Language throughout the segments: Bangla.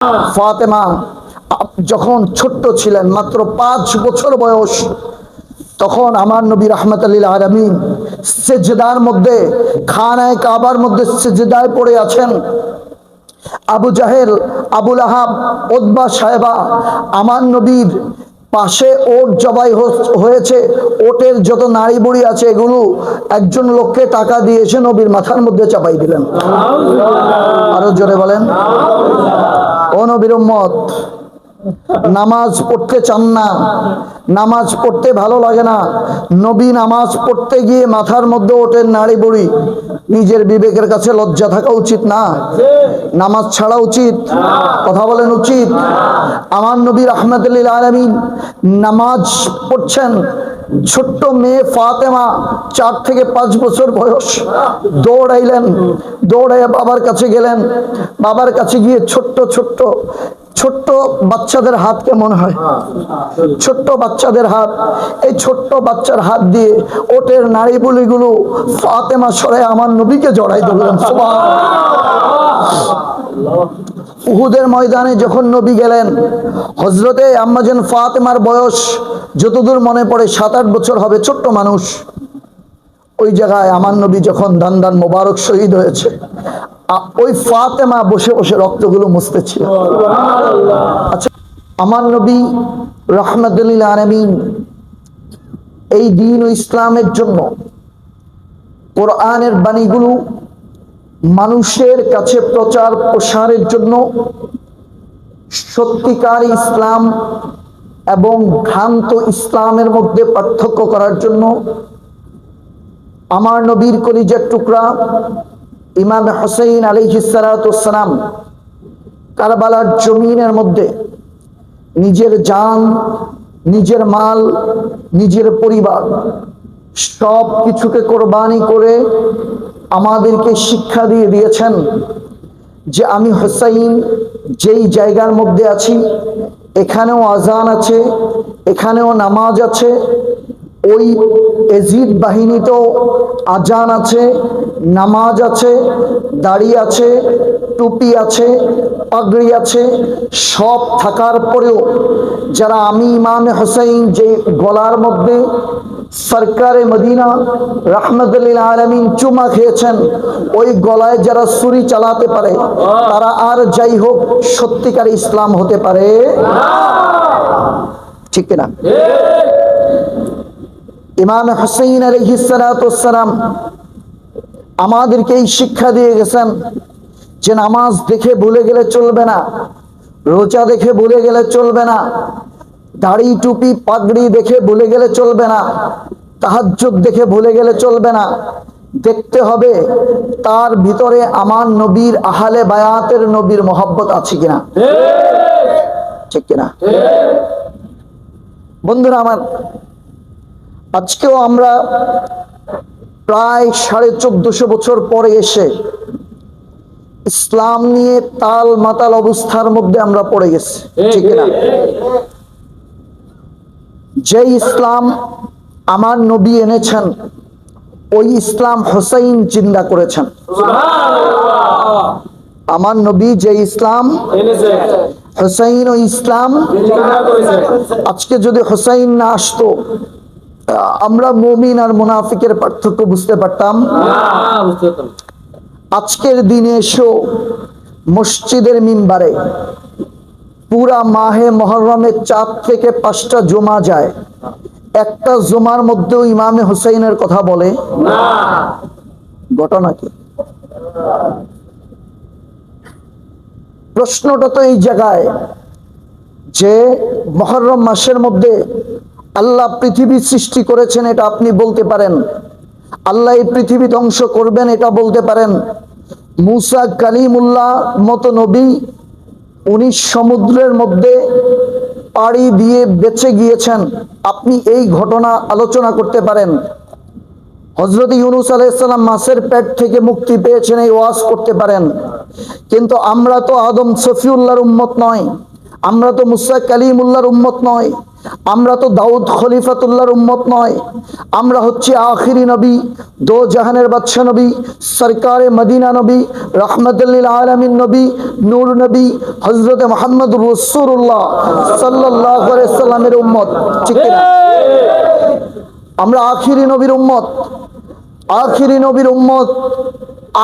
ফাতেমা যখন ছোট্ট ছিলেন, মাত্র 5 বছর বয়স, তখন আমার নবী রাহমাতুল লিল আলামিন সিজদার মধ্যে, খানায়ে কাবার মধ্যে সিজদায় পড়ে আছেন। আবু জাহেল, আবুল আহাব, উতবা, সাহেবা আমার নবীর পাশে ওট জবাই হয়েছে। ওটের যত নাড়ি বুড়ি আছে এগুলো একজন লোককে টাকা দিয়েছে, নবীর মাথার মধ্যে চাপাই দিলেন। আরো জোরে বলেন। ও নবীর উম্মত, নামাজ পড়তে চান না, নামাজ পড়তে ভালো লাগে না, নবী নামাজ পড়তে গিয়ে মাথার মধ্যে ওঠেন নাড়ি বুড়ি, নিজের বিবেকের কাছে লজ্জা থাকা উচিত না? নামাজ ছাড়া উচিত? কথা বলেন উচিত? আমার নবী রাহমাতুল লিল আলামিন নামাজ পড়ছেন। ছোট্ট মেয়ে ফাতেমা 4 থেকে 5 বছর বয়স, দৌড়াইলেন, দৌড়াইয়া বাবার কাছে গেলেন। বাবার কাছে গিয়ে ছোট্ট বাচ্চাদের হাত কেমন হয়? ছোট্ট বাচ্চাদের হাত, এই ছোট্ট বাচ্চার হাত দিয়ে ওটের নাড়ি বুলিগুলো ফাতেমা সরাই আমার নবীকে জড়াই দিলেন। উহুদের ময়দানে যখন নবী গেলেন, হযরতে আম্মাজান ফাতেমার বয়স যতদূর মনে পড়ে 7-8 বছর হবে, ছোট্ট মানুষ। ওই জায়গায় আমার নবী যখন দান মোবারক শহীদ হয়েছে, ওই ফাতেমা বসে বসে রক্তগুলো মুছতেছিল। আচ্ছা, আমার নবী রাহমাতুল লিল আলামিন এই দ্বীন ও ইসলামের জন্য কোরআনের বাণীগুলো মানুষের কাছে প্রচার প্রসারের জন্য, সত্যিকার ইসলাম এবং ভ্রান্ত ইসলামের মধ্যে পার্থক্য করার জন্য আমার নবীর কলিজার টুকরা ইমাম হুসাইন আলাইহিস সালাতু ওয়াস সালাম কারবালার জমিনের মধ্যে নিজের জান, নিজের মাল, নিজের পরিবার সব কিছুকে কোরবানি করে আমাদেরকে শিক্ষা দিয়ে দিয়েছেন যে আমি হুসাইন যেই জায়গার মধ্যে আছি, এখানেও আজান আছে, এখানেও নামাজ আছে, ওই এজিদ বাহিনীতেও আজান আছে, নামাজ আছে, দাড়ি আছে, টুপি আছে, পাগড়ি আছে, সব থাকার পরেও যারা আমি ইমামে হুসাইন যে গলার মধ্যে সরকারে মদিনা রাহমাতুল লিল আলামিন চুমা খেয়েছেন, ওই গলায় যারা ছুরি চালাতে পারে তারা আর যাই হোক সত্যিকার ইসলাম হতে পারে ঠিক কিনা? ইমাম হুসাইন আলাইহিস সালাতু ওয়াস সালাম আমাদেরকে এই শিক্ষা দিয়ে গেছেন যে নামাজ দেখে ভুলে গেলে চলবে না, রোজা দেখে ভুলে গেলে চলবে না, দাড়ি টুপি পাগড়ি দেখে ভুলে গেলে চলবে না, তাহাজ্জুদ দেখে ভুলে গেলে চলবে না। দেখতে হবে তার ভিতরে আমার নবীর আহলে বায়াতের নবীর মহব্বত আছে কিনা, ঠিক কিনা? বন্ধুরা আমার, আজকেও আমরা প্রায় 1450 বছর পরে এসে ইসলাম নিয়ে তাল মাতাল অবস্থার মধ্যে আমরা পড়ে গেছি, ঠিক না? যে ইসলাম আমার নবী এনেছেন, ওই ইসলাম হুসাইন জিন্দা করেছেন। আমার নবী যে ইসলাম হুসাইন ও ইসলাম, আজকে যদি হুসাইন না আসতো আমরা মুমিন আর মুনাফিকের পার্থক্য বুঝতে পারতাম? আজকের দিনে এসো মসজিদের মিম্বারে পুরা মাহে মুহররমের 4 থেকে 5টা জুমা যায়, একটা জুমার মধ্যেও ইমামে হুসাইনের কথা বলে না। ঘটনা কি? প্রশ্নটা তো এই জায়গায় যে মুহররম মাসের মধ্যে আল্লাহ পৃথিবী সৃষ্টি করেছেন, এটা আপনি বলতে পারেন। আল্লাহ এই পৃথিবী ধ্বংস করবেন, এটা বলতে পারেন। মুসা কালিমুল্লাহ মতো নবী উনি সমুদ্রের মধ্যে পাড়ি দিয়ে বেঁচে গিয়েছেন, আপনি এই ঘটনা আলোচনা করতে পারেন। হযরত ইউনূস আলাইহিস সালাম মাছের পেট থেকে মুক্তি পেয়েছেন, এই ওয়াজ করতে পারেন। কিন্তু আমরা তো আদম সফিউল্লাহর উম্মত নয়, আমরা তো মুসা কালিমুল্লাহর উম্মত নয়। আমরা তো দাউদ খলিফাতুল্লাহর উম্মত নয়, আমরা হচ্ছে আখিরি নবী, দো জাহানের বাদশা নবী, সরকারে মদিনা নবী, রাহমাতুল লিল আলামিন নবী, নূর নবী হযরত মুহাম্মদুর রাসূলুল্লাহ সাল্লাল্লাহু আলাইহি সাল্লামের উম্মত, ঠিক না? আমরা আখিরি নবীর উম্মত, আখিরি নবীর উম্মত।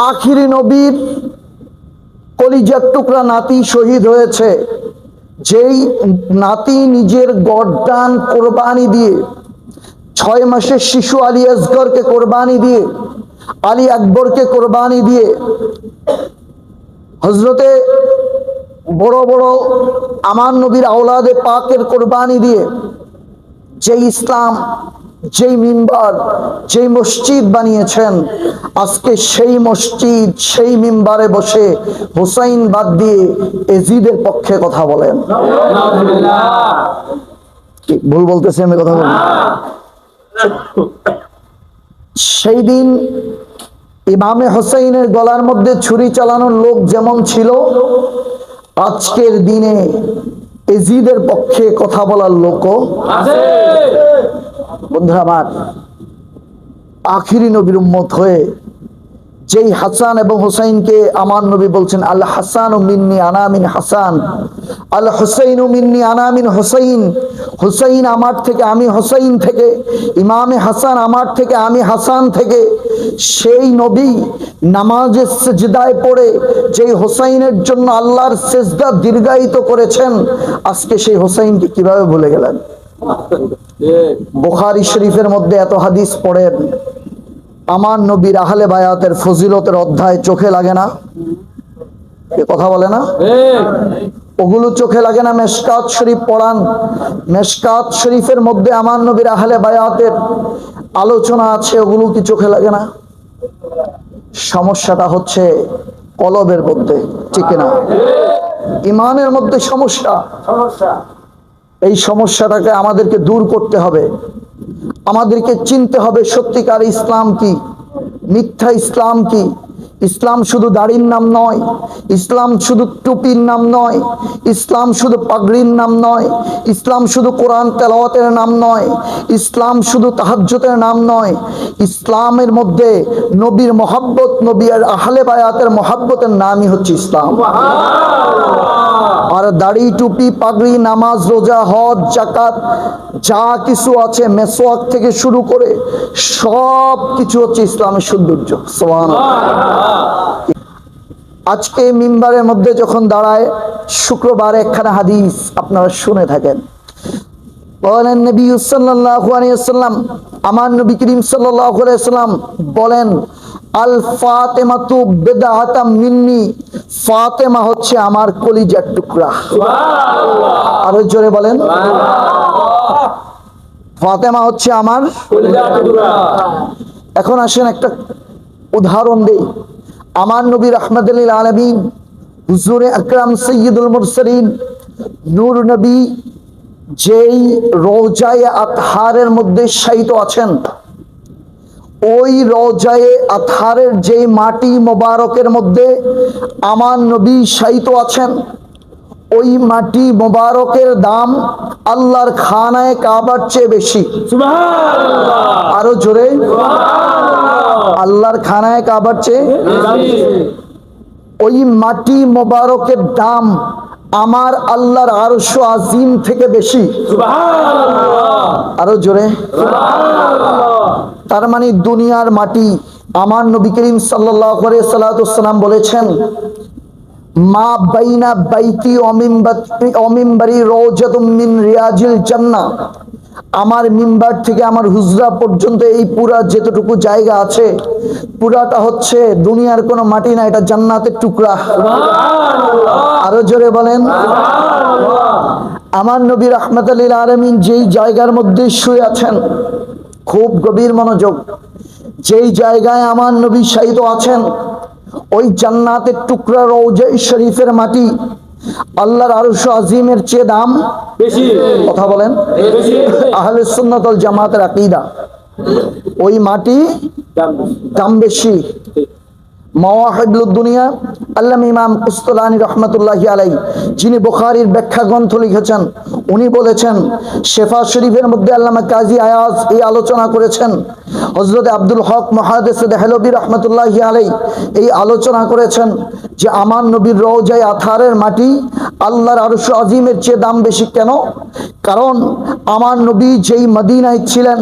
আখিরি নবীর কলিজার টুকরা নাতি শহীদ হয়েছে, যেই নাতি নিজের গর্দান কোরবানি দিয়ে, 6 মাসের শিশু আলী আসগরকে কোরবানি দিয়ে, আলী আকবরকে কোরবানি দিয়ে, হজরতে বড় বড় আমার নবীর আওলাদে পাকের কোরবানি দিয়ে যেই ইসলাম, যেই মিম্বার, যেই মসজিদ বানিয়েছেন, আজকে সেই মসজিদ, সেই মিম্বারে বসে হুসাইন বাদ দিয়ে এজিদের পক্ষে কথা বলেন। কি ভুল বলতেছি আমি কথা বলি? সেই দিন ইমামে হুসাইনের গলার মধ্যে ছুরি চালানোর লোক যেমন ছিল, আজকের দিনে এজিদের পক্ষে কথা বলার লোকও আছে। বন্ধুরা আমার, আখিরি নবীর উম্মত হয়ে যেই হাসান এবং হুসাইনকে আমার নবী বলছেন, আল হাসান মিন্নি আনা মিন হাসান, আল হুসাইন মিন্নি আনা মিন হুসাইন, হুসাইন আমার থেকে আমি হুসাইন থেকে, ইমামে হাসান আমার থেকে আমি হাসান থেকে। সেই নবী নামাজের সিজদায় পড়ে যেই হুসাইনের জন্য আল্লাহর সিজদা দীর্ঘায়িত করেছেন, আজকে সেই হুসাইনকে কিভাবে ভুলে গেলেন? বুখারী শরীফের মধ্যে এত হাদিস পড়েন, আমার নবীর আহলে বায়াতের ফজিলতের অধ্যায় চোখে লাগে না? কথা বলে না? ওগুলো চোখে লাগে না? মেশকাত শরীফ পড়ান, মেশকাত শরীফের মধ্যে আমার নবীর আহলে বায়াতের আলোচনা আছে, ওগুলো কি চোখে লাগে না? সমস্যাটা হচ্ছে কলবের মধ্যে, ঠিক না? ইমানের মধ্যে সমস্যা। এই সমস্যাটাকে আমাদেরকে দূর করতে হবে। আমাদেরকে চিনতে হবে সত্যিকার ইসলাম কি, মিথ্যা ইসলাম কি। ইসলাম শুধু দাড়ির নাম নয়, ইসলাম শুধু টুপির নাম নয়, ইসলাম শুধু পাগড়ির নাম নয়, ইসলাম শুধু কোরআন তেলাওয়াতের নাম নয়, ইসলাম শুধু তাহাজ্জুদের নাম নয়। ইসলামের মধ্যে নবীর মহব্বত, নবীর আহলে বায়াতের মহব্বতের নামই হচ্ছে ইসলাম। আর দাড়ি, টুপি, পাগড়ি, নামাজ, রোজা, হজ, যাকাত যা কিছু আছে, মেসওয়াক থেকে শুরু করে সব কিছু হচ্ছে ইসলামের সৌন্দর্য। সুবহানাল্লাহ। আজকে মিম্বারের মধ্যে যখন দাঁড়ায়, শুক্রবার একখানা হাদিস আপনারা শুনে থাকেন। বলেন নবী সাল্লাল্লাহু আলাইহি ওয়াসাল্লাম, আমার নবী করিম সাল্লাল্লাহু আলাইহি ওয়াসাল্লাম বলেন, আল ফাতেমাতু বিদআতাম মিন্নি, ফাতেমা হচ্ছে আমার কলিজার টুকরা। সুবহানাল্লাহ। আরো জোরে বলেন, সুবহানাল্লাহ। ফাতেমা হচ্ছে আমার কলিজার টুকরা। এখন আসেন একটা উদাহরণ দেই। আমার নবী রাহমাতুল লিল আলামিন, হুজুরে আকরাম সাইয়্যিদুল মুরসালিন, নূর নবী যেই রওজায়ে আতহারের মধ্যে শায়িত আছেন, ওই রওজায়ে আতহারের যেই মাটি মোবারকের মধ্যে আমার নবী শায়িত আছেন, ওই মাটি মোবারকের দাম আল্লাহর খানায়ে কাবার চেয়ে বেশি। সুবহানাল্লাহ। আরো জোরে, সুবহানাল্লাহ। আল্লাহর খানায়ে কাবার চেয়ে বেশি। ওই মাটি মোবারকের দাম আমার আল্লাহর আরশ আজিম থেকে বেশি। সুবহানাল্লাহ। আরো জোরে, সুবহানাল্লাহ। তার মানে দুনিয়ার মাটি, আমার নবী করিম সাল্লাল্লাহু আলাইহি সাল্লাম বলেছেন, মা বাইনা বাইতি ওয়া মিম্বারি রাওজাতুম মিন রিয়াজিল জান্নাহ, আমার মিম্বার থেকে আমার হুজরা পর্যন্ত এই পুরা যেতটুকু জায়গা আছে, পুরাটা হচ্ছে দুনিয়ার কোনো মাটি না, এটা জান্নাতের টুকরা। সুবহানাল্লাহ। আরো জোরে বলেন, সুবহানাল্লাহ। আমার নবী রাহমাতুল লিল আলামিন যেই জায়গার মধ্যে শুয়ে আছেন, খুব গভীর মনোযোগ, যেই জায়গায় আমার নবী শায়িত আছেন, ওই জান্নাতের টুকরা রওজা শরীফের মাটি আল্লাহর আরশ আজিমের চেয়ে দাম বেশি। কথা বলেন, আহলে সুন্নাত ওয়াল জামাতের আকীদা, ওই মাটি দাম বেশি। মাওয়াহিবুদ দুনিয়া, আল্লামা ইমাম কুস্তুলানী রাহমাতুল্লাহি আলাইহি, যিনি বুখারীর ব্যাখ্যা গ্রন্থ লিখেছেন, উনি বলেছেন, শেফা শরীফের মধ্যে আল্লামা কাজী আয়াজ এই আলোচনা করেছেন, হযরত আব্দুল হক মুহাদ্দিস দেহলভী রাহমাতুল্লাহি আলাইহি এই আলোচনা করেছেন যে আমার নবীর রওজায়ে আতহারের মাটি আল্লাহর আরশ আজিমের চেয়ে দাম বেশি। কেন? কারণ আমার নবী যেই মদিনায় ছিলেন,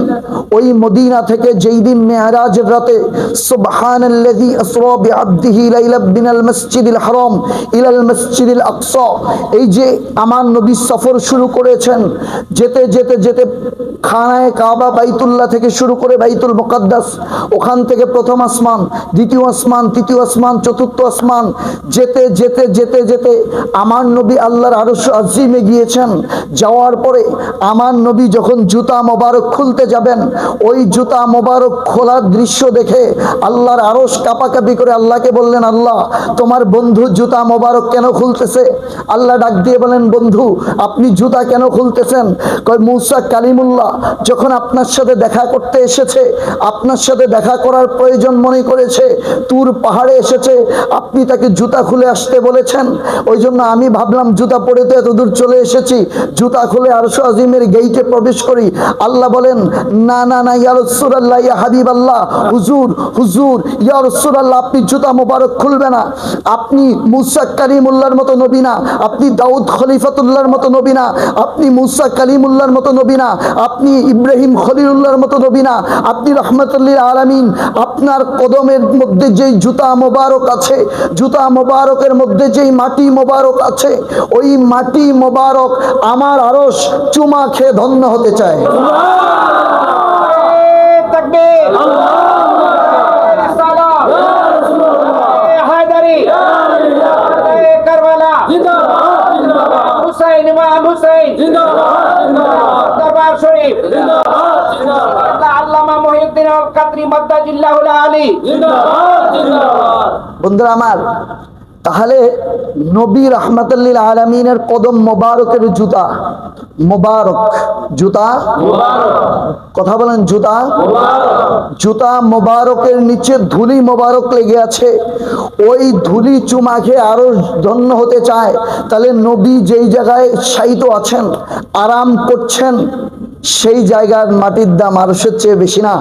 ওই মদিনা থেকে যেই দিন মেরাজের রাতে সুবহানাল্লাযী আসরা বিআবদিহি লাইলাম মিনাল মসজিদিল হারাম ইলাল মসজিদিল আকসা, এই যে আমার নবী সফর শুরু করেছেন, যেতে যেতে যেতে খানায়ে কাবা বাইতুল্লাহ থেকে শুরু করে বাইতুল মুকাদ্দাস, ওখান থেকে প্রথম আসমান, দ্বিতীয় আসমান, তৃতীয় আসমান, চতুর্থ আসমান, যেতে যেতে যেতে যেতে আমার নবী আল্লাহর আরশ আজিমে গিয়েছেন। যাওয়ার পরে আমার নবী যখন জুতা মোবারক খুলতে যাবেন, ওই জুতা মোবারক খোলার দৃশ্য দেখে আল্লাহর আরশ কাঁপাকাঁপি করে আল্লাহকে বললেন, আল্লাহ তোমার বন্ধু জুতা মোবারক কেন খুলতেছে? আল্লাহ ডাক দিয়ে বলেন, বন্ধু আপনি জুতা কেন খুলতেছেন? কয়, মূসা কালিমুল্লাহ যখন আপনার সাথে দেখা করতে এসেছে, আপনার সাথে দেখা করার প্রয়োজন মনে করেছে, তুর পাহাড়ে এসেছে, আপনি তাকে জুতা খুলে আসতে বলেছেন, ওই জন্য আমি ভাবলাম জুতা পরে তো এত দূর চলে এসেছি, জুতা খুলে আরশ আজিমের গেইটে প্রবেশ করি। আল্লাহ বলেন, না না না ইয়া রাসূলুল্লাহ, ইয়া হাবিবাল্লাহ, হুজুর হুজুর, ইয়া রাসূলুল্লাহ আপনি জুতা মোবারক খুলবে না। আপনি মূসা কালিমুল্লাহর মতো নবী না, আপনি দাউদ খলিফাতুল্লাহর মতো নবী না, আপনি মূসা কালিমুল্লাহর মতো নবী না, আপনি ইব্রাহিম খলিলুল্লাহর মতো নবী না, আপনি রাহমাতুল লিল আলামিন। আপনার কদমের মধ্যে যেই জুতা মোবারক আছে, জুতা মোবারকের মধ্যে যেই মাটি মোবারক আছে, ওই মাটি মোবারক আমার আরশ চুমা খেয়ে ধন্য হতে চায়। তাকবীর, সালাম, হায়দারি, কারবালা, জিন্দাবাদ জিন্দাবাদ, হুসাইন ইমাম হুসাইন, জিন্দাবাদ জিন্দাবাদ, দরবার শরীফ, জিন্দাবাদ জিন্দাবাদ, আল্লামা মুহিউদ্দিন আল কাদরি মাদ্দাজিল্লাহুল আলী, জিন্দাবাদ জিন্দাবাদ। বন্ধুরা আমার, তাহলে নবী রাহমাতুল লিল আলামিনের কদম মোবারকের জুতা মোবারক, জুতা কথা বলেন, জুতা জুতা মোবারকের নিচে ধুলি মোবারক লেগে আছে, ওই ধুলি চুমা খেয়ে আরো ধন্য হতে চায়। তাহলে নবী যেই জায়গায় শায়িত আছেন, আরাম করছেন, সেই জায়গার মাটির দাম আরশের চেয়ে বেশি না?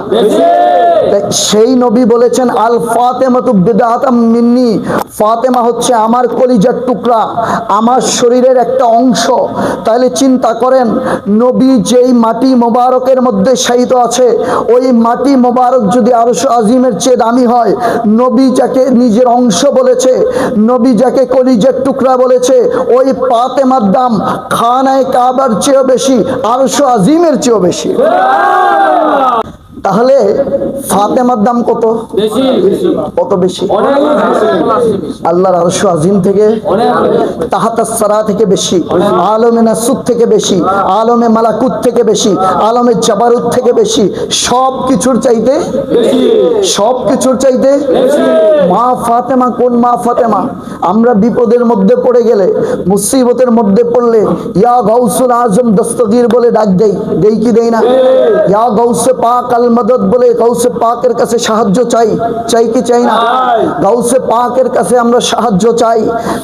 সেই নবী বলেছেন, আল ফাতেমাতু বিদআতাম মিন্নি, ফাতেমা হচ্ছে আমার কলিজার টুকরা, আমার শরীরের একটা অংশ। তাহলে চিন্তা করেন, নবী যেই মাটি মোবারকের মধ্যে শায়িত আছে, ওই মাটি মোবারক যদি আরশ আজিমের চেয়ে দামি হয়, নবী যাকে নিজের অংশ বলেছে, নবী যাকে কলিজার টুকরা বলেছে, ওই ফাতেমার দাম খানায়ে কাবার চেয়েও বেশি, আরশ আজিমের চেয়েও বেশি। তাহলে ফাতেমার দাম কত বেশি? কত বেশি? আল্লাহর আরশ আজিম থেকে, তাহাতাস সারা থেকে বেশি, আলমে নাসুত থেকে বেশি, আলমে মালাকুত থেকে বেশি, আলমে জাবারুত থেকে বেশি, সব কিছুর চাইতে সব কিছুর চাইতে মা ফাতেমা। কোন মা ফাতেমা? আমরা বিপদের মধ্যে পড়ে গেলে, মুসিবতের মধ্যে পড়লে ইয়া গাউসুল আজম দস্তগীর বলে ডাক দেই, দেই কি দেই না? ইয়া গাউসে পাক আল মদদ বলে গাউসে পাকের কাছে সাহায্য চাই, চাই কি চাই না? গাউসে পাকের কাছে আমরা সাহায্য চাই,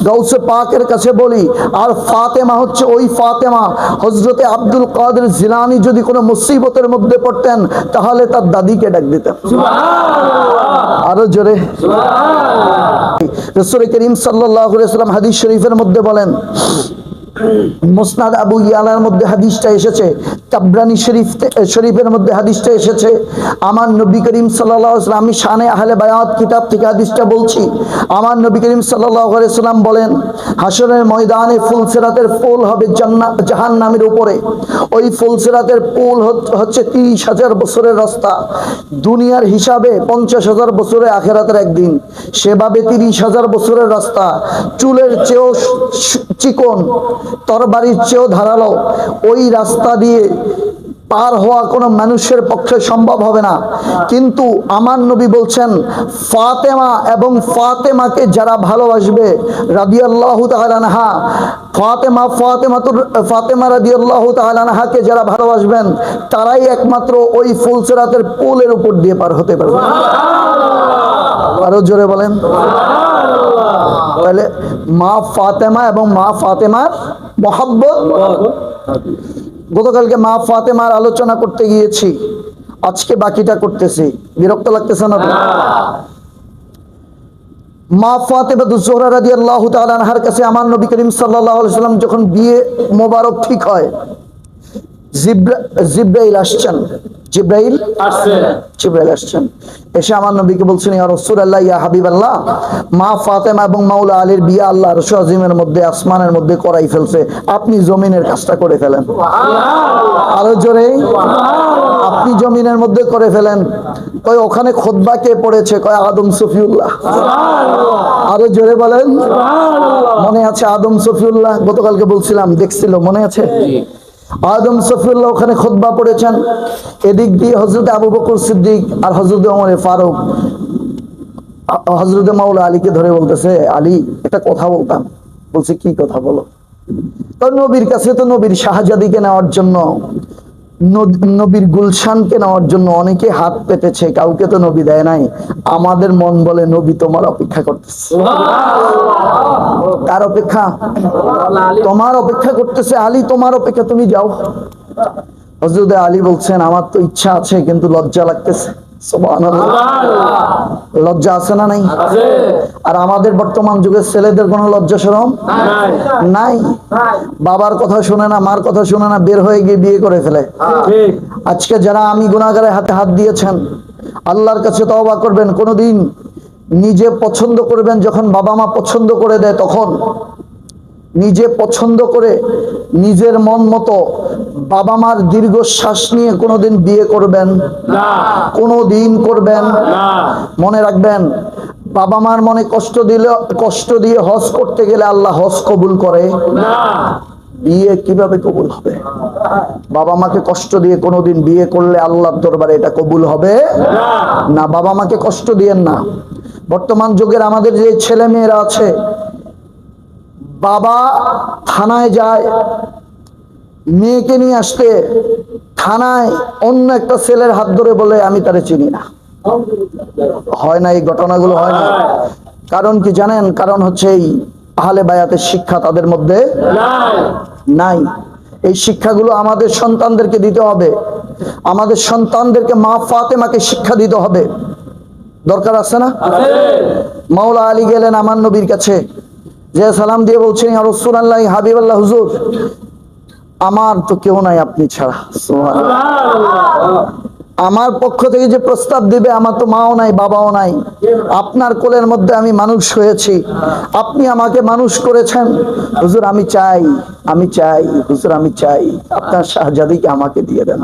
গাউসে পাকের কাছে বলি। আর ফাতেমা হচ্ছে ওই ফাতেমা, হযরতে আব্দুল কাদের জিলানী যদি কোনো মুসিবতের মধ্যে পড়তেন, তাহলে তার দাদিকে ডাক দিতেন। আরো জোরে রাসূল করিম সাল্লাল্লাহু আলাইহি ওয়াসাল্লাম হাদিস শরীফের মধ্যে বলেন, মুসনাদ আবু ইয়ালার মধ্যে হাদিসটা এসেছে, তাবরানী শরীফের মধ্যে হাদিসটা এসেছে, আমার নবী করিম সাল্লাল্লাহু আলাইহি ওয়াসাল্লাম, আমি শানে আহলে বায়াত কিতাব থেকে হাদিসটা বলছি, আমার নবী করিম সাল্লাল্লাহু আলাইহি ওয়াসাল্লাম বলেন, হাশরের ময়দানে ফুলসিরাতের পুল হবে জাহান্নামের উপরে। ওই ফুলসিরাতের পুল হচ্ছে 30,000 বছরের রাস্তা, দুনিয়ার হিসাবে 50,000 বছরে আখিরাতের একদিন, সেভাবে 30,000 বছরের রাস্তা। চুলের চেয়েও চিকন, তরবারির চেয়েও ধারালো, ওই রাস্তা দিয়ে পার হওয়া কোনো মানুষের পক্ষে সম্ভব হবে না। কিন্তু আমার নবী বলছেন, ফাতেমা এবং ফাতেমাকে যারা ভালোবাসবে রাদিয়াল্লাহু তাআলা আনহা, ফাতেমা রাদিয়াল্লাহু তাআলা আনহাকে যারা ভালোবাসবেন তারাই একমাত্র ওই ফুলসিরাতের পুলের উপর দিয়ে পার হতে পারবে। আরো জোরে বলেন। তাহলে মা ফাতেমা এবং মা ফাতেমার মহব্বত। গতকালকে মা ফাতেমার আলোচনা করতে গিয়েছি, আজকে বাকিটা করতেছি। বিরক্ত লাগতেছে না? মা ফাতেমাতুজ জোহরা রাদিয়াল্লাহু তাআলা আনহার কাছে আমার নবী করিম সাল্লাল্লাহু আলাইহি ওয়াসাল্লাম যখন বিয়ে মোবারক ঠিক হয়, জিব্রাইল আসছেন। জিব্রাইল আসছেন, এসে আমার নবীকে বলছেন, ইয়া রাসূলুল্লাহ, ইয়া হাবিবাল্লাহ, মা ফাতেমা এবং মাওলা আলীর বিয়ে আল্লাহ আরশ আজিমের মধ্যে, আসমানের মধ্যে করাই ফেলছে, আপনি জমিনের কাজটা করে ফেলেন। আরো জোরে, আপনি জমিনের মধ্যে করে ফেলেন। কয় ওখানে খুতবা কে পড়েছে? কয় আদম সফিউল্লাহ। আরো জোরে বলেন। মনে আছে আদম সফিউল্লাহ? গতকালকে বলছিলাম, দেখছিল, মনে আছে? আদম সফিউল্লাহ ওখানে খুতবা পড়েছেন। এদিক দিয়ে হযরত আবু বকর সিদ্দিক আর হযরত ওমর ফারুক হযরত মাওলা আলীকে ধরে বলতেছে, আলী একটা কথা বলতাম। বলছে, কি কথা বলো? তো নবীর কাছে তো নবীর শাহজাদিকে নেওয়ার জন্য, নবীর গুলশানকে নেওয়ার জন্য অনেকে হাত পেতেছে, কাউকে তো নবী দেয় নাই। আমাদের মন বলে নবী তোমার অপেক্ষা করতেছে। কার অপেক্ষা? তোমার অপেক্ষা করতেছে। আলী তোমার অপেক্ষা, তুমি যাও। হযরত আলী বলছেন, আমার তো ইচ্ছা আছে কিন্তু লজ্জা লাগতেছে। সুবহানাল্লাহ। লজ্জা আছে না নাই? আর আমাদের বর্তমান যুগের ছেলেদের কোনো লজ্জা শরম নাই। বাবার কথা শুনে না, মার কথা শুনে না, বের হয়ে গিয়ে বিয়ে করে ফেলে। আজকে যারা আমি গুনাহগারের হাতে হাত দিয়েছেন, আল্লাহর কাছে তওবা করবেন। কোনোদিন নিজে পছন্দ করবেন, যখন বাবা মা পছন্দ করে দেয় তখন নিজে পছন্দ করে নিজের মন মতো বাবা মার দীর্ঘশ্বাস নিয়ে কোনোদিন বিয়ে করবেন না, কোনোদিন করবেন না। মনে রাখবেন, বাবা মার মনে কষ্ট দিয়ে হজ করতে গেলে আল্লাহ হজ কবুল করে না। বিয়ে কিভাবে কবুল হবে? বাবা মাকে কষ্ট দিয়ে কোনোদিন বিয়ে করলে আল্লাহর দরবারে এটা কবুল হবে না। বাবা মাকে কষ্ট দিয়েন না। বর্তমান যুগের আমাদের যে ছেলে মেয়েরা আছে, বাবা থানায় যায় মেয়েকে নিয়ে আসতে, থানায় অন্য একটা ছেলের হাত ধরে বলে, আমি তারে চিনি না। হয় না? এই ঘটনাগুলো হয় না? কারণ কি জানেন? কারণ হচ্ছে এই আহলে বায়াতের শিক্ষা তাদের মধ্যে নাই। এই শিক্ষাগুলো আমাদের সন্তানদেরকে দিতে হবে। আমাদের সন্তানদেরকে মা ফাতেমাকে শিক্ষা দিতে হবে। দরকার আছে না? মাওলা আলী গেলেন আমার নবীর কাছে, যে সালাম দিয়ে বলছেন, ইয়া রাসূলুল্লাহ, হাবিবাল্লাহ, হুজুর আমার তো কেউ নাই আপনি ছাড়া। সুবহানাল্লাহ। আমার পক্ষ থেকে যে প্রস্তাব দিবে, আমার তো মাও নাই বাবাও নাই, আপনার কোলের মধ্যে আমি মানুষ হয়েছি, আপনি আমাকে মানুষ করেছেন। হুজুর আমি চাই হুজুর আমি চাই আপনার শাহজাদিকে আমাকে দিয়ে দেন।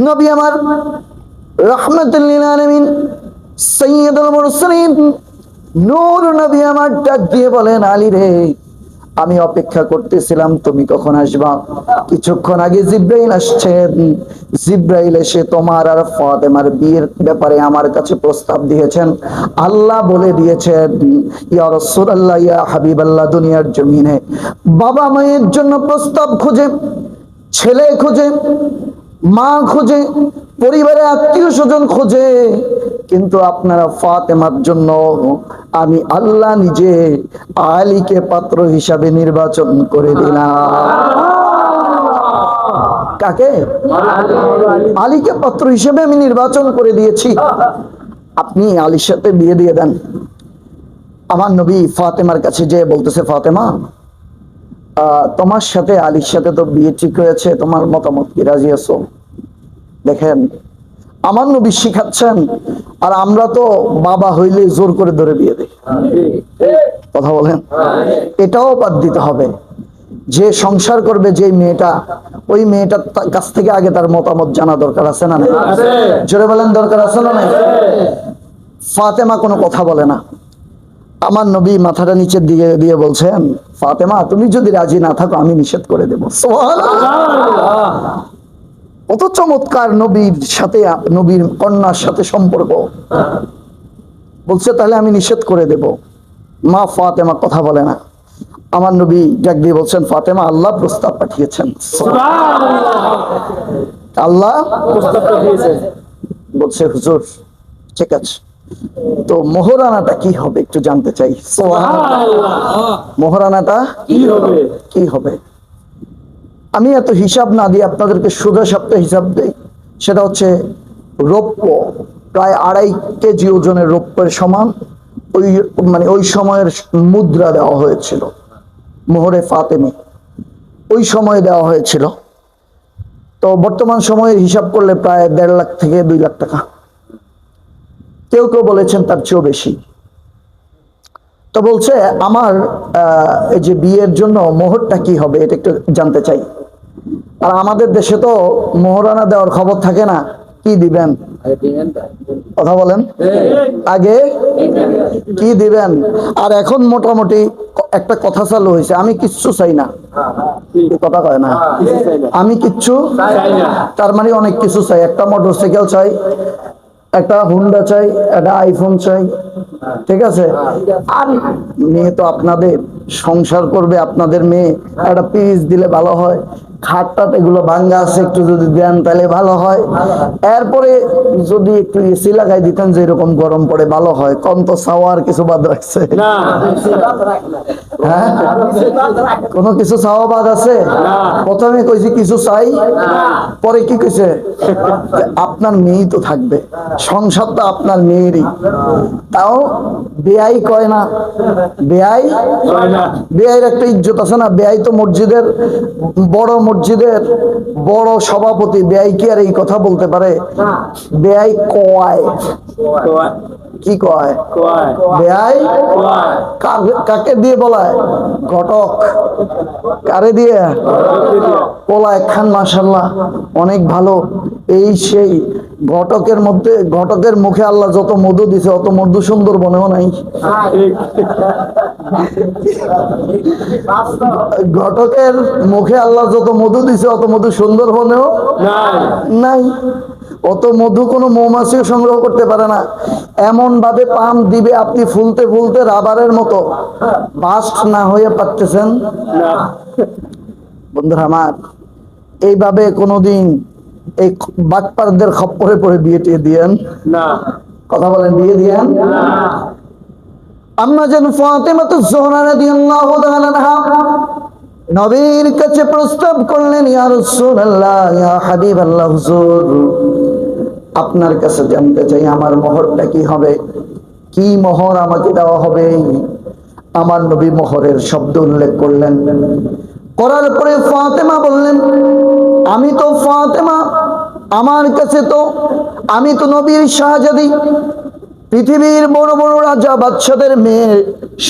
নবী আমার রাহমাতুল লিল আলামিন সাইয়্যিদুল মুরসালিন নূর নবী আমার ডাক দিয়ে বলেন, আলী রে, আমি অপেক্ষা করতেছিলাম তুমি কখন আসবা। কিছুক্ষণ আগে জিব্রাইল আসছেন। জিব্রাইল এসে তোমার আর ফাতেমার বিয়ের ব্যাপারে আমার কাছে প্রস্তাব দিয়েছেন। আল্লাহ বলে দিয়েছেন, ইয়া রাসূলুল্লাহ, ইয়া হাবিবাল্লাহ, দুনিয়ার জমিনে বাবা মায়ের জন্য প্রস্তাব খোঁজে, ছেলে খোঁজে, মা খোঁজে, পরিবারে আত্মীয় স্বজন খোঁজে, কিন্তু আপনারা ফাতেমার জন্য আমি আল্লাহ নিজে আলীকে পাত্র হিসাবে নির্বাচন করে দিলাম। কাকে? আলীকে পাত্র হিসেবে আমি নির্বাচন করে দিয়েছি, আপনি আলীর সাথে বিয়ে দিয়ে দেন। আমার নবী ফাতেমার কাছে যে বলতেছে, ফাতেমা তোমার সাথে আলীর সাথে তো বিয়ে ঠিক হয়েছে, তোমার মতামত কি, রাজি আছো? দেখেন, আমার নবী শিখাচ্ছেন, আর আমরা তো বাবা হইলে জোর করে ধরে বিয়ে দিই। কথা বলেন। এটাও বাদ দিতে হবে, যে সংসার করবে যে মেয়েটা, ওই মেয়েটার কাছ থেকে আগে তার মতামত জানা দরকার আছে না? জোরে বলেন, দরকার আছে না? ফাতেমা কোনো কথা বলে না। আমার নবী মাথাটা নিচের দিকে দিয়ে বলছেন, ফাতেমা তুমি যদি রাজি না থাকো আমি নিষেধ করে দেবো। সুবহানাল্লাহ। কত চমৎকার নবীর সাথে, নবীর কন্যার সাথে সম্পর্ক। বলছে তাহলে আমি নিষেধ করে দেব। মা ফাতেমা কথা বলে না। আমার নবী ডাক দিয়ে বলছেন, ফাতেমা আল্লাহ প্রস্তাব পাঠিয়েছেন। আল্লাহ প্রস্তাব পাঠিয়েছেন। বলছে হুজুর ঠিক আছে, তো মোহরানাটা কি হবে একটু জানতে চাই। মোহরানাটা কি হবে? আমি এত হিসাব না দিয়ে আপনাদেরকে সোজা সাপটা হিসাব দেই। সেটা হচ্ছে রৌপ্য, প্রায় 2.5 কেজি ওজনের রৌপ্যের সমান ওই মানে ওই সময়ের মুদ্রা দেওয়া হয়েছিল। মোহরে ফাতেমি ওই সময়ে দেওয়া হয়েছিল। তো বর্তমান সময়ের হিসাব করলে প্রায় 1.5 লাখ থেকে 2 লাখ টাকা। কেউ কেউ বলেছেন তার চেয়েও বেশি। তো বলছে আমার এই যে বিয়ের জন্য মোহরটা কি হবে এটা একটু জানতে চাই। আর আমাদের দেশে তো মোহরানা দেওয়ার খবর থাকে না, কি দিবেন কথা বলেন, আগে কি দিবেন। আর এখন মোটামুটি একটা কথা চালু হয়েছে, আমি কিচ্ছু চাই না, কথা কয় না, আমি কিচ্ছু তার মানে অনেক কিছু চাই। একটা মোটরসাইকেল চাই, একটা হুন্ডা চাই, একটা আইফোন চাই, ঠিক আছে। আর মেয়ে তো আপনাদের সংসার করবে, আপনাদের মেয়ে একটা পিস দিলে ভালো হয়। খাটটাট এগুলো ভাঙ্গা আছে, একটু যদি দেন তাহলে ভালো হয়। এরপরে যদি একটু এসি লাগাই দিতেন যে এরকম গরম পড়ে ভালো হয়। কম তো চাওয়ার কিছু বাদ রাখছে? হ্যাঁ, কোনো কিছু চাওয়া বাদ আছে? প্রথমে কইছি কিছু চাই, পরে কি কইছে আপনার মেয়েই তো থাকবে, সংসারটা আপনার মেয়েরই। তাও বেয়াই কয় না, বেয়াই বেয়াইয়ের একটা ইজ্জত আছে না। বেয়াই তো মসজিদের বড় সভাপতি, বেয়াই কি আর এই কথা বলতে পারে? বেয়াই কয়, কি কয় বেয়াই? কাকে দিয়ে বলায়? ঘটক। কারে দিয়ে? পোলায় খান মাশাআল্লাহ অনেক ভালো। এই সেই ঘটকের মুখে আল্লাহ যত মধু দিছে অত মধু সুন্দর বনেও নাই। ঘটকের মুখে আল্লাহ যত মধু দিছে অত মধু সুন্দর বনেও নাই। অত মধু কোনো মৌমাছিও সংগ্রহ করতে পারে না। এমন ভাবে পাম দিবে আপনি ফুলতে ফুলতে রাবারের মতো বাস্ট না হয়ে পারতেছেন না। বন্ধুরা আমার, এইভাবে কোনোদিন এই বাটপারদের খপ্পরে পড়ে বিয়ে টিয়ে দিয়েন না। কথা বলেন, বিয়ে দিয়েন না। আম্মা জান ফাতেমা যোহরা রাদিয়াল্লাহু তাআলা আনহা নবীর কাছে প্রস্তাব করলেন, ইয়া রাসূলুল্লাহ, ইয়া হাবিবাল্লাহ, হুজুর আপনার কাছে জানতে চাই আমার মোহরটা কি হবে, কি মোহর আমাকে দেওয়া হবে। আমার নবী মোহরের শব্দ উল্লেখ করলেন। করার পরে ফাতেমা বললেন, আমি তো ফাতেমা, আমার কাছে তো আমি তো নবীর শাহজাদি। পৃথিবীর বড় বড় রাজা বাদশাদের মেয়ে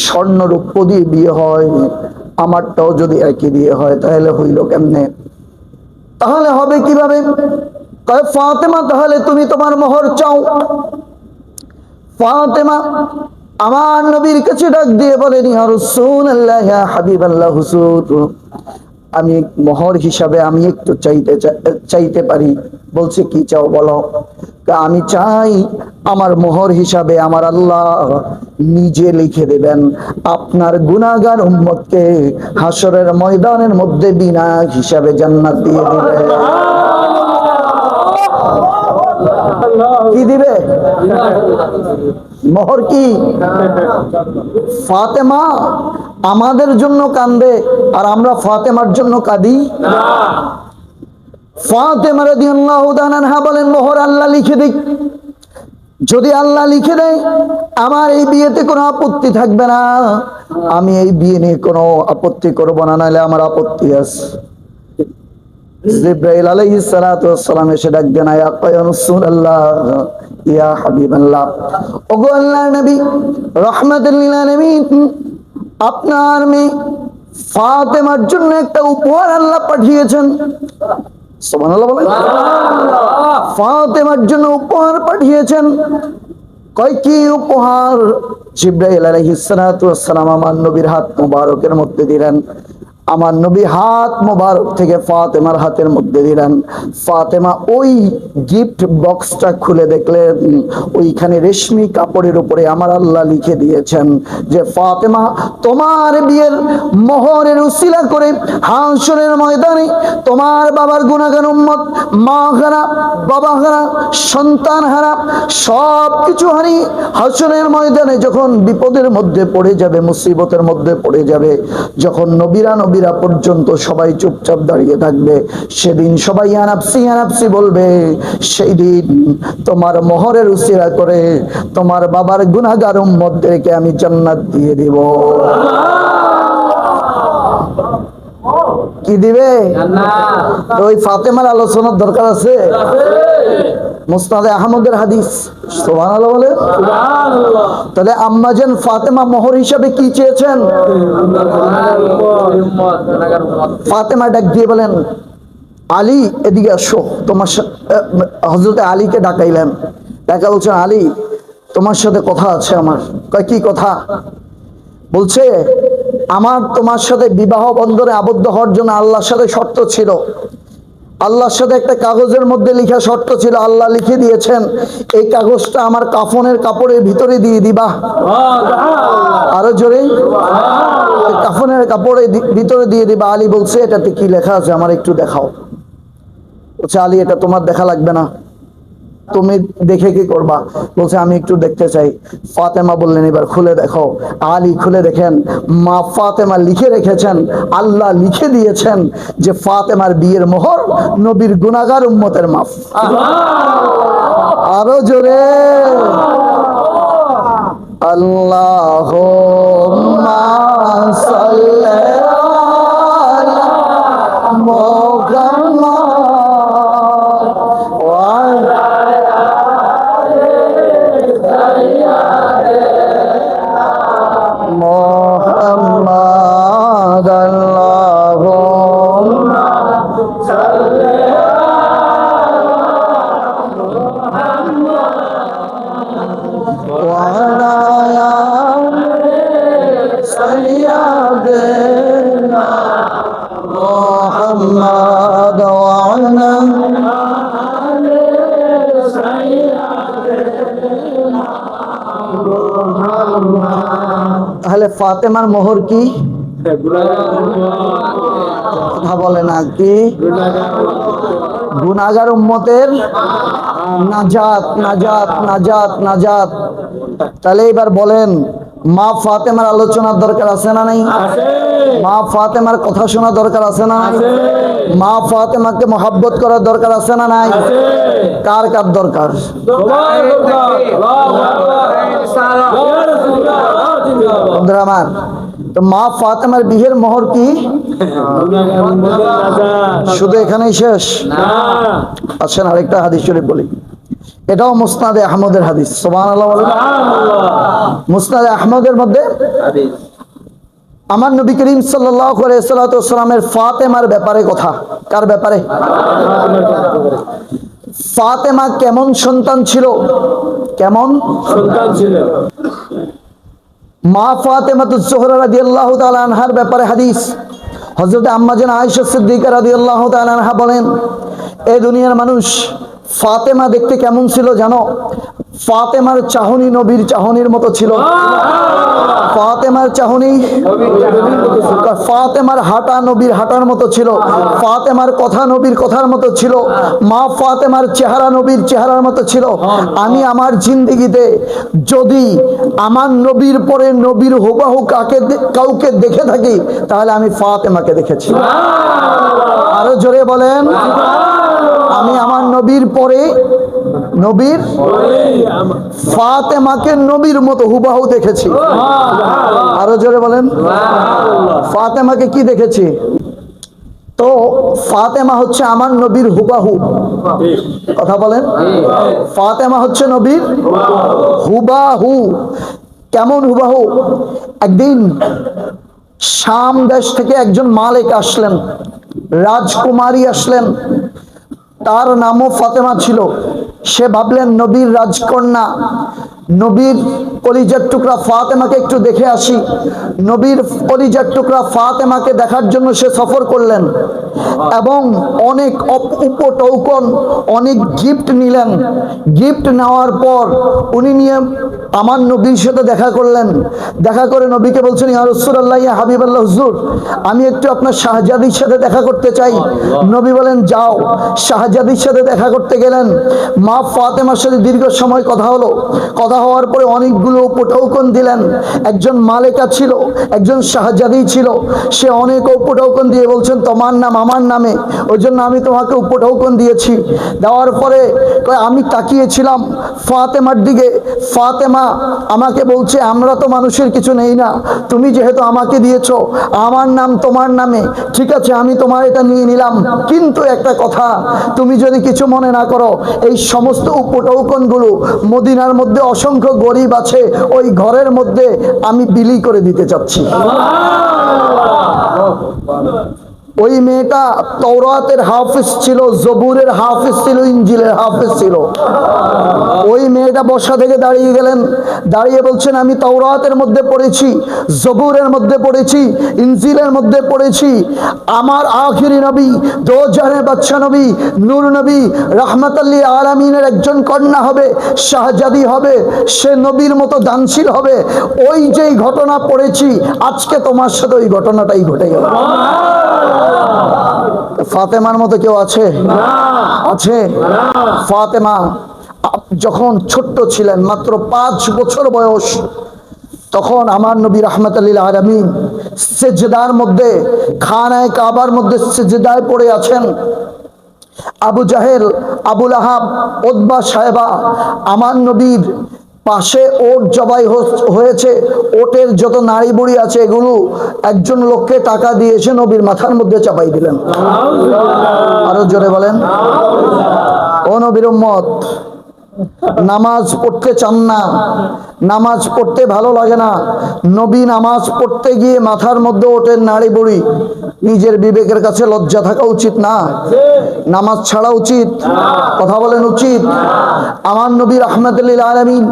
স্বর্ণ রূপ্য দিয়ে বিয়ে হয়, আমারটাও যদি একই দিয়ে হয় তাহলে হইল কেমনে? তাহলে হবে কিভাবে? কয় ফাতেমা তাহলে তুমি তোমার মোহর চাও। ফাতেমা আমার নবীর কাছে ডাক দিয়ে বলেন, ইয়া রাসূলুল্লাহ, ইয়া হাবিবাল্লাহ, হুজুর আমি মোহর হিসাবে আমি একটু চাইতে পারি। বলছে কি চাও বলো? আমি চাই আমার মোহর হিসাবে আমার আল্লাহ নিজে লিখে দেবেন আপনার গুনাহগার উম্মতকে হাসরের ময়দানের মধ্যে বিনা হিসাবে জান্নাত দিয়ে দিবেন। কি দিবে? মোহর কি? ফাতেমা আমাদের জন্য কান্দে আর আমরা ফাতেমার জন্য কাঁদি না। ফাতেমা রাদিয়াল্লাহু তাআলা আনহা বলেন, মোহর আল্লাহ লিখে দিক। যদি আল্লাহ লিখে দেয় আমার এই বিয়েতে কোনো আপত্তি থাকবে না, আমি এই বিয়ে নিয়ে কোনো আপত্তি করব না, নাহলে আমার আপত্তি আছে। জিবরাইল আলাইহিস সালাতু ওয়াস সালাম এসে ডাক দেন, ইয়া রাসূলুল্লাহ, ইয়া হাবিবাল্লাহ, ওগো আল্লাহর নবী রাহমাতুল লিল আলামিন, আপনার মেয়ে ফাতেমার জন্য একটা উপহার আল্লাহ পাঠিয়েছেন। সুবহানাল্লাহ বলেন। ফাতেমার জন্য উপহার পাঠিয়েছেন। কয় কি উপহার? জিবরাইল আলাইহিস সালাতু ওয়াস সালাম আমার নবীর হাত মোবারকের মধ্যে দিলেন। আমার নবী হাত মোবারক থেকে ফাতেমার হাতের মধ্যে দিলেন। ফাতেমা ওই গিফট বক্সটা খুলে দেখলেন, ওইখানে রেশমি কাপড়ের উপরে আমার আল্লাহ লিখে দিয়েছেন যে ফাতেমা, তোমার বিয়ের মোহরের উসিলা করে হাসরের ময়দানে তোমার বাবার গুনাহগার উম্মত, মা হারা, বাবা হারা, সন্তান হারা, সব কিছু হারিয়ে হাসরের ময়দানে যখন বিপদের মধ্যে পড়ে যাবে, মুসিবতের মধ্যে পড়ে যাবে, যখন নবীরা পর্যন্ত সবাই চুপচাপ দাঁড়িয়ে থাকবে, সেদিন সবাই আনাপসি আনাপসি বলবে, সেই দিন তোমার মোহরের উসিলা করে তোমার বাবার গুনাহগার উম্মতদেরকে আমি জান্নাত দিয়ে দিব। কি দিবে? তো ওই ফাতেমার আলোচনার দরকার আছে? মুসনাদে আহমদের হাদিস, সুবহানাল্লাহ বলে। তাহলে আম্মাজান ফাতেমা মোহর হিসাবে কি চেয়েছেন? ফাতেমা ডাক দিয়ে বলেন, আলী এদিকে আসো, তোমার হযরতে আলীকে ডাকাইলেন। ডাকা বলছেন, আলী তোমার সাথে কথা আছে আমার। কয় কি কথা? বলছে, আমার তোমার সাথে বিবাহ বন্ধনে আবদ্ধ হওয়ার জন্য আল্লাহর সাথে শর্ত ছিল। আল্লাহর সাথে একটা কাগজের মধ্যে লেখা শর্ত ছিল, আল্লাহ লিখে দিয়েছেন এই কাগজটা আমার কাফনের কাপড়ের ভিতরে দিয়ে দিবা। আরো জোরে, কাফনের কাপড়ের ভিতরে দিয়ে দিবা। আলী বলছে, এটাতে কি লেখা আছে আমার একটু দেখাও। বলছে, আলী এটা তোমার দেখা লাগবে না, তুমি দেখে কি করবা? বলছে, আমি একটু দেখতে চাই। ফাতেমা বললেন, এবার খুলে দেখো। আলী খুলে দেখেন, মা ফাতেমা লিখে রেখেছেন, আল্লাহ লিখে দিয়েছেন যে ফাতেমার বিয়ের মোহর নবীর গুনাহগার উম্মতের মাফ। আরো জোরে, আল্লাহুম্মা সাল্লি আলা মুহাম্মাদ ওয়া আলা মুহাম্মাদ। আল্লাহুম্মা সাল্লি ওয়া আলা সাইয়্যিদিনা মুহাম্মাদ ওয়া আলা তাহলে ফাতেমার মোহর কি? কথা বলে না, কি? গুনাহগার উম্মতের নাজাত, নাজাত, নাজাত, নাজাত। তাহলে এবার বলেন, মা ফাতেমার আলোচনার দরকার আছে না নাই? মা ফাতেমার কথা শোনা দরকার আছে না নাই? মা ফাতেমাকে মহব্বত করার দরকার আছে না নাই? কার কার দরকার? বন্ধুরা আমার, তো মা ফাতেমার বিয়ের মোহর কি? শুধু এখানেই শেষ? আসেন আরেকটা হাদিস শরীফ বলি, এটাও মুসনাদে আহমদের হাদিস। সুবহানাল্লাহ বলেন। মুসনাদে আহমদের মধ্যে আমার নবী করিম সাল্লাল্লাহু আলাইহি ওয়াসাল্লামের ফাতেমার ব্যাপারে কথা। কার ব্যাপারে? ফাতেমা কেমন সন্তান ছিল? কেমন সন্তান ছিল? মা ফাতেমাতুজ জোহরা রাদিয়াল্লাহু তাআলা আনহার ব্যাপারে হাদিস। হযরত আম্মা জান আয়েশা সিদ্দিকা রাদিয়াল্লাহু তাআলা আনহা বলেন, এই দুনিয়ার মানুষ ফাতেমা দেখতে কেমন ছিল জানো? ফাতেমার চাহনি নবীর চাহনির মতো ছিল। ফাতেমার চাহনি, ফাতেমার হাঁটা নবীর হাঁটার মতো ছিল। ফাতেমার কথা নবীর কথার মতো ছিল। মা ফাতেমার চেহারা নবীর চেহারার মতো ছিল। আমি আমার জিন্দেগিতে যদি আমার নবীর পরে নবীর হুবহু কাউকে দেখে থাকি, তাহলে আমি ফাতেমাকে দেখেছি। আরো জোরে বলেন, আমি আমার নবীর পরে নবীর ফাতেমাকে নবীর মতো হুবহু দেখেছি। আরো জোরে বলেন, ফাতেমাকে কি দেখেছি? তো ফাতেমা হচ্ছে আমার নবীর হুবহু। কথা বলেন, ফাতেমা হচ্ছে নবীর হুবহু। কেমন হুবহু? একদিন শাম দেশ থেকে একজন মালিক আসলেন, রাজকুমারী আসলেন, তার নামও ফাতেমা ছিল। সে ভাবলেন নবীর রাজকন্যা, নবীর কলিজার টুকরা ফাতেমাকে একটু দেখে আসি। নবীর কলিজার টুকরা ফাতেমাকে দেখার জন্য সে সফর করলেন এবং অনেক উপটৌকন, অনেক গিফট নিলেন। গিফট নেওয়ার পর উনি নিয়ে আমার নবীর সাথে দেখা করলেন। দেখা করে নবীকে বলছেন, ইয়া রাসূলুল্লাহ, ইয়া হাবিবাল্লাহ, হুজুর আমি একটু আপনার শাহজাদির সাথে দেখা করতে চাই। নবী বলেন, যাও। শাহজাদির সাথে দেখা করতে গেলেন। মা ফাতেমার সাথে দীর্ঘ সময় কথা হলো। কথা হওয়ার পরে অনেকগুলো উপটৌকন দিলেন। একজন মালেকা ছিল, একজন শাহজাদি ছিল। সে অনেক উপটৌকন দিয়ে বলছেন, তোমার নাম আমার নামে, ওই জন্য আমি তোমাকে উপটৌকন দিয়েছি। দেওয়ার পরে আমি তাকিয়েছিলাম ফাতেমার দিকে। ফাতেমা আমাকে বলছে, আমরা তো মানুষের কিছু নেই না, তুমি যেহেতু আমাকে দিয়েছো, আমার নাম তোমার নামে, ঠিক আছে আমি তোমার এটা নিয়ে নিলাম। কিন্তু একটা কথা, তুমি যদি কিছু মনে না করো, এই সমস্ত উপটৌকনগুলো মদিনার মধ্যে অসংখ্য গরিব আছে, ওই ঘরের মধ্যে আমি বিলি করে দিতে চাচ্ছি। ওই মেয়েটা তওরাতের হাফিজ ছিল, জবুরের হাফিজ ছিল, ইনজিলের হাফিজ ছিল। ওই মেয়েটা বসা থেকে দাঁড়িয়ে গেলেন, দাঁড়িয়ে বলছেন, আমি তওরাতের মধ্যে পড়েছি, জবুরের মধ্যে পড়েছি, ইনজিলের মধ্যে পড়েছি, আমার আখিরি নবী, দো জাহানের বাদশা নবী, নূর নবী, রাহমাতাল লিল আলামিনের একজন কন্যা হবে, শাহজাদি হবে, সে নবীর মতো দানশীল হবে। ওই যেই ঘটনা পড়েছি, আজকে তোমার সাথে ওই ঘটনাটাই ঘটে গেল। ফাতেমার মতো কেউ আছে? আছে? ফাতেমা যখন ছোট্ট ছিলেন, মাত্র 5 বছর বয়স, তখন আমার নবী রাহমাতাল লিল আলামিন সিজদার মধ্যে, খানায়ে কাবার মধ্যে সিজদায় পড়ে আছেন। আবু জাহেল, আবু লাহাব, উতবা, সাহেবা আমার নবীর পাশে ওট জবাই হয়েছে। ওটের যত নাড়ি বুড়ি আছে এগুলো একজন লোককে টাকা দিয়ে এসে নবীর মাথার মধ্যে চাপাই দিলেন। আরো জোরে বলেন। ও নবীর উম্মত, নামাজ পড়তে চান না, নামাজ পড়তে ভালো লাগে না, নবী নামাজ পড়তে গিয়ে মাথার মধ্যে ওঠেন নাড়ি বুড়ি, নিজের বিবেকের কাছে লজ্জা থাকা উচিত না? নামাজ ছাড়া উচিত? কথা বলেন উচিত? আমার নবী রাহমাতুল লিল আলামিন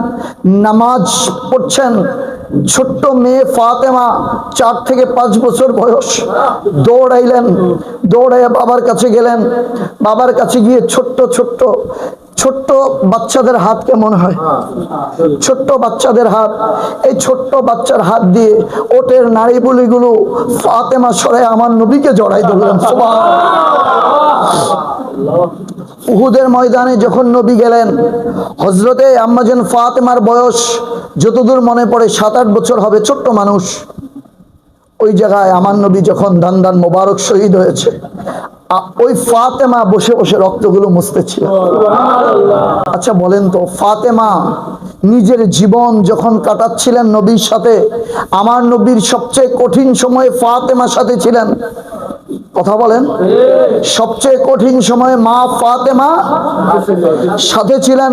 নামাজ পড়ছেন। ছোট্ট মেয়ে ফাতেমা 4 থেকে 5 বছর বয়স, দৌড়াইলেন, দৌড়াইয়া বাবার কাছে গেলেন। বাবার কাছে গিয়ে ছোট্ট ছোট্ট ছোট্ট বাচ্চাদের হাত কেমন হয়? ছোট্ট বাচ্চাদের হাত, এই ছোট্ট বাচ্চার হাত দিয়ে ওটের নাড়িবুলিগুলো ফাতেমা সরাই আমার নবীকে জড়াই দিলেন। উহুদের ময়দানে যখন নবী গেলেন, হযরতে আম্মাজান ফাতেমার বয়স যতদূর মনে পড়ে 7-8 বছর হবে, ছোট্ট মানুষ। ওই জায়গায় আমার নবী যখন দান মোবারক শহীদ হয়েছে, ওই ফাতেমা বসে বসে রক্তগুলো মুছতেছিল। আচ্ছা বলেন তো, ফাতেমা নিজের জীবন যখন কাটাচ্ছিলেন নবীর সাথে, আমার নবীর সবচেয়ে কঠিন সময়ে ফাতেমার সাথে ছিলেন। কথা বলেন। সবচেয়ে কঠিন সময়ে মা ফাতেমা সাথে ছিলেন,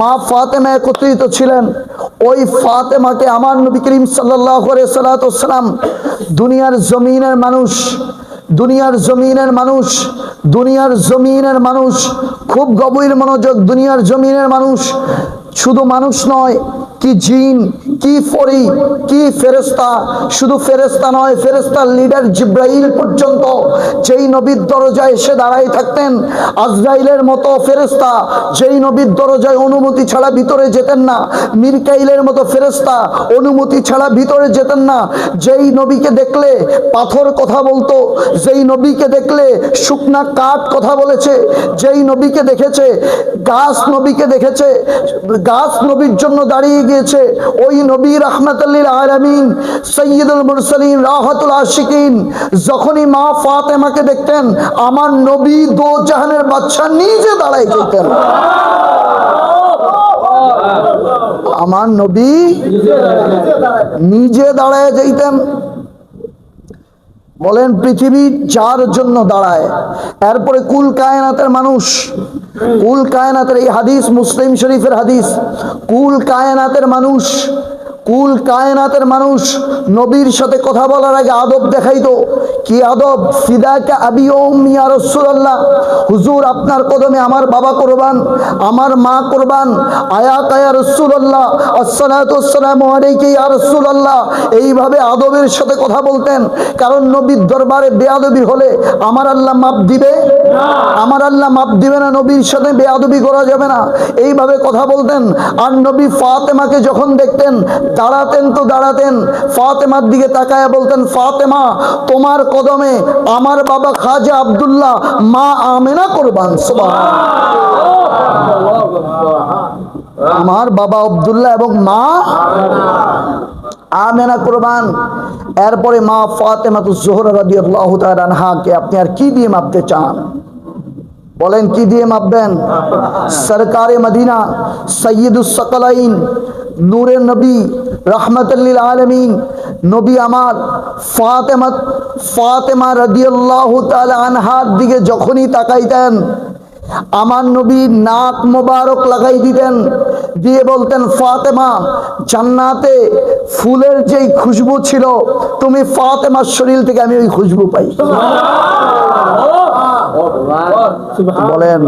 মা ফাতেমা একত্রিত ছিলেন। ওই ফাতেমাকে আমার নবী করিম সাল্লাল্লাহু আলাইহি সাল্লাম দুনিয়ার জমিনের মানুষ, দুনিয়ার জমিনের মানুষ, দুনিয়ার জমিনের মানুষ, খুব গভীর মনোযোগ, দুনিয়ার জমিনের মানুষ শুধু মানুষ নয়, কি জিন, কি ফরি, কি ফেরেশতা, শুধু ফেরেশতা নয়, ফেরেশতার লিডার জিব্রাইল পর্যন্ত যেই নবীর দরজায় এসে দাঁড়াই থাকতেন, আজরাইলের মতো ফেরেশতা যেই নবীর দরজায় অনুমতি ছাড়া ভিতরে যেতেন না, মিরকাইলের মতো ফেরেশতা অনুমতি ছাড়া ভিতরে যেতেন না। যেই নবীকে দেখলে পাথর কথা বলতো, যেই নবীকে দেখলে শুকনা কাঠ কথা বলেছে, যেই নবীকে দেখেছে গাছ, নবীকে দেখেছে গাছ নবীর জন্য দাঁড়িয়ে গিয়েছে, ওই নবী রাহমাতুল লিল আলামিন সাইয়্যিদুল মুরসালিন রাহাতুল আশিকিন যখনই মা ফাতেমাকে দেখতেন, আমার নবী দো জাহানের বাদশা নিজে দাঁড়ায় যেতেন। আমার নবী নিজে দাঁড়ায় যেতেন। বলেন, পৃথিবী যার জন্য দাঁড়ায়, এরপরে কুল কায়নাতের মানুষ, কুল কায়নাতের, এই হাদিস মুসলিম শরীফের হাদিস, কুল কায়নাতের মানুষ কুল কায়নাতের মানুষ নবীর সাথে কথা বলার আগে আদব দেখাইতো। কি আদব? ফিদাকা আবি ওয়া উম্মি ইয়া রাসূলুল্লাহ, হুজুর আপনার কদমে আমার বাবা কুরবান, আমার মা কুরবান। আয়াত ইয়া রাসূলুল্লাহ, আসসালাতু ওয়াসসালামু আলাইকা ইয়া রাসূলুল্লাহ। এইভাবে আদবের সাথে কথা বলতেন, কারণ নবীর দরবারে বেয়াদবি হলে আমার আল্লাহ মাপ দিবে না, আমার আল্লাহ মাপ দিবে না। নবীর সাথে বেয়াদবি করা যাবে না, এইভাবে কথা বলতেন। আর নবী ফাতেমাকে যখন দেখতেন দাঁড়াতেন তো দাঁড়াতেন, ফাতেমার দিকে তাকায়া বলতেন, ফাতেমা তোমার কদমে আমার বাবা খাজা আব্দুল্লাহ, মা আমেনা কুরবান। সুবহানাল্লাহ, আমার বাবা আব্দুল্লাহ এবং মা আমেনা কুরবান। এরপরে মা ফাতেমাতুজ জোহরা রাদিয়াল্লাহু তাআলা আনহাকে আপনি আর কি দিয়ে মাপতে চান? বলেন কি দিয়ে মাপবেন? সরকারে মদিনা, সৈয়দুস সাকালাইন, নূরে নবী, রাহমাতুল লিল আলামিন, নবী আমার ফাতেমা রাদিয়াল্লাহু তাআলা আনহার দিকে যখনই তাকাইতেন আমার নবী নাক মোবারক লাগাই দিতেন, দিয়ে বলতেন, ফাতেমা জান্নাতে ফুলের যেই খুশবু ছিল তুমি ফাতেমার শরীর থেকে আমি ওই খুশবু পাই। বলেন,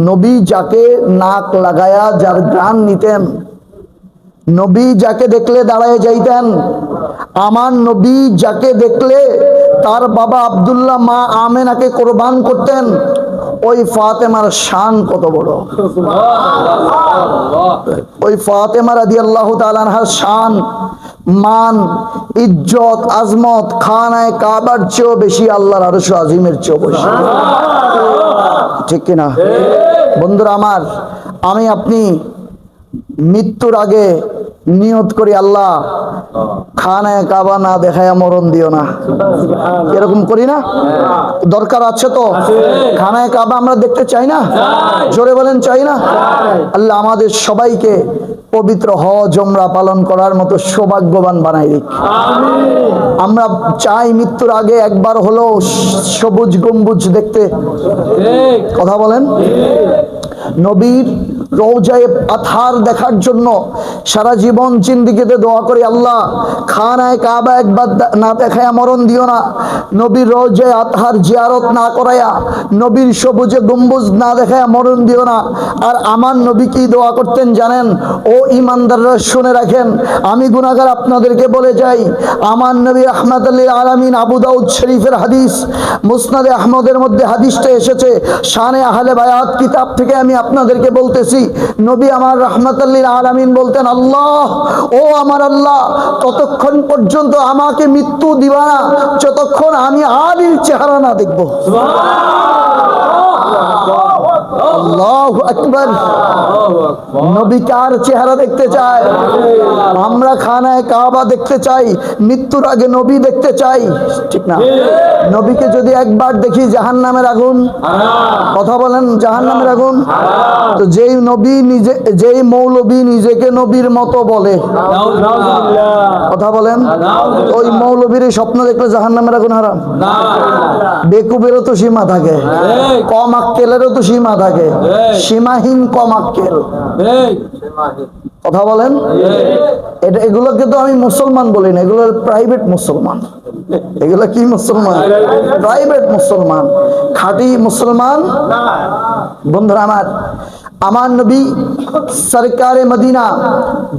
নবী যাকে নাক লাগায়া যার গান নিতেন, নবী যাকে দেখলে দাঁড়ায় যাইতেন, আমার নবী যাকে দেখলে তার বাবা আব্দুল্লাহ মা আমেনাকে কোরবান করতেন, ওই ফাতেমার শান কত বড়! ওই ফাতেমা রাদিয়াল্লাহু তাআলা আনহার শান, মান, ইজ্জত, আজমত খানায়ে কাবার চেয়েও বেশি, আল্লাহর আরশ আজিমের চেয়েও বেশি। ঠিক কিনা বন্ধুরা আমার? আমি আপনি মৃত্যুর আগে নিয়ত করি, আল্লাহ খানায়ে কাবা না দেখায়া মরণ দিও না। এরকম করি না? দরকার আছে তো? খানায়ে কাবা আমরা দেখতে চাই না? জোরে বলেন চাই না? আল্লাহ আমাদের সবাইকে পবিত্র হজ ওমরা পালন করার মতো সৌভাগ্যবান বানাই দিক। আমরা চাই মৃত্যুর আগে একবার হলো সবুজ গম্বুজ দেখতে। কথা বলেন। নবীর রওজায়ে আতহার দেখার জন্য সারা জীবন জিন্দেগিতে দোয়া করি, আল্লাহ খানায়ে কাবা একবার না দেখায়া মরণ দিও না, নবীর রওজায়ে আতহার জিয়ারত না করায়া, নবীর সবুজে গম্বুজ না দেখায়া মরণ দিও না। আর আমার নবী কি দোয়া করতেন জানেন? ও ঈমানদাররা শুনে রাখেন, আমি গুনাহগার আপনাদেরকে বলে যাই, আমার নবী রাহমাতুল লিল আলামিন, আবু দাউদ শরীফের হাদিস, মুসনাদে আহমদের মধ্যে হাদিসটা এসেছে, শানে আহলে বায়াত কিতাব থেকে আমি আপনাদেরকে বলতেছি, নবী আমার রাহমাতুল লিল আলামিন বলতেন, আল্লাহ, ও আমার আল্লাহ, ততক্ষণ পর্যন্ত আমাকে মৃত্যু দিবা না যতক্ষণ আমি আলীর চেহারা না দেখব। আল্লাহু আকবার। নবী কার চেহারা দেখতে চায়? আমরা খানায়ে কাবা দেখতে চাই, মৃত্যুর আগে নবী দেখতে চাই। ঠিক না? নবীকে যদি একবার দেখি জাহান্নামের আগুন। কথা বলেন, জাহান্নামের আগুন। তো যেই নবী নিজে, যেই মৌলবী নিজেকে নবীর মতো বলে, কথা বলেন, ওই মৌলবীর স্বপ্ন দেখলে জাহান্নামের আগুন হারাম। বেকুবেরও তো সীমা থাকে, কম আক্কেলেরও তো সীমা থাকে, সীমাহীন কম আক্কেল। কথা বলেন। এটা এগুলোকে তো আমি মুসলমান বলি না, এগুলো প্রাইভেট মুসলমান। এগুলো কি মুসলমান? প্রাইভেট মুসলমান, খাঁটি মুসলমান। বন্ধুরা আমার, আমার নবী সরকারে মদিনা,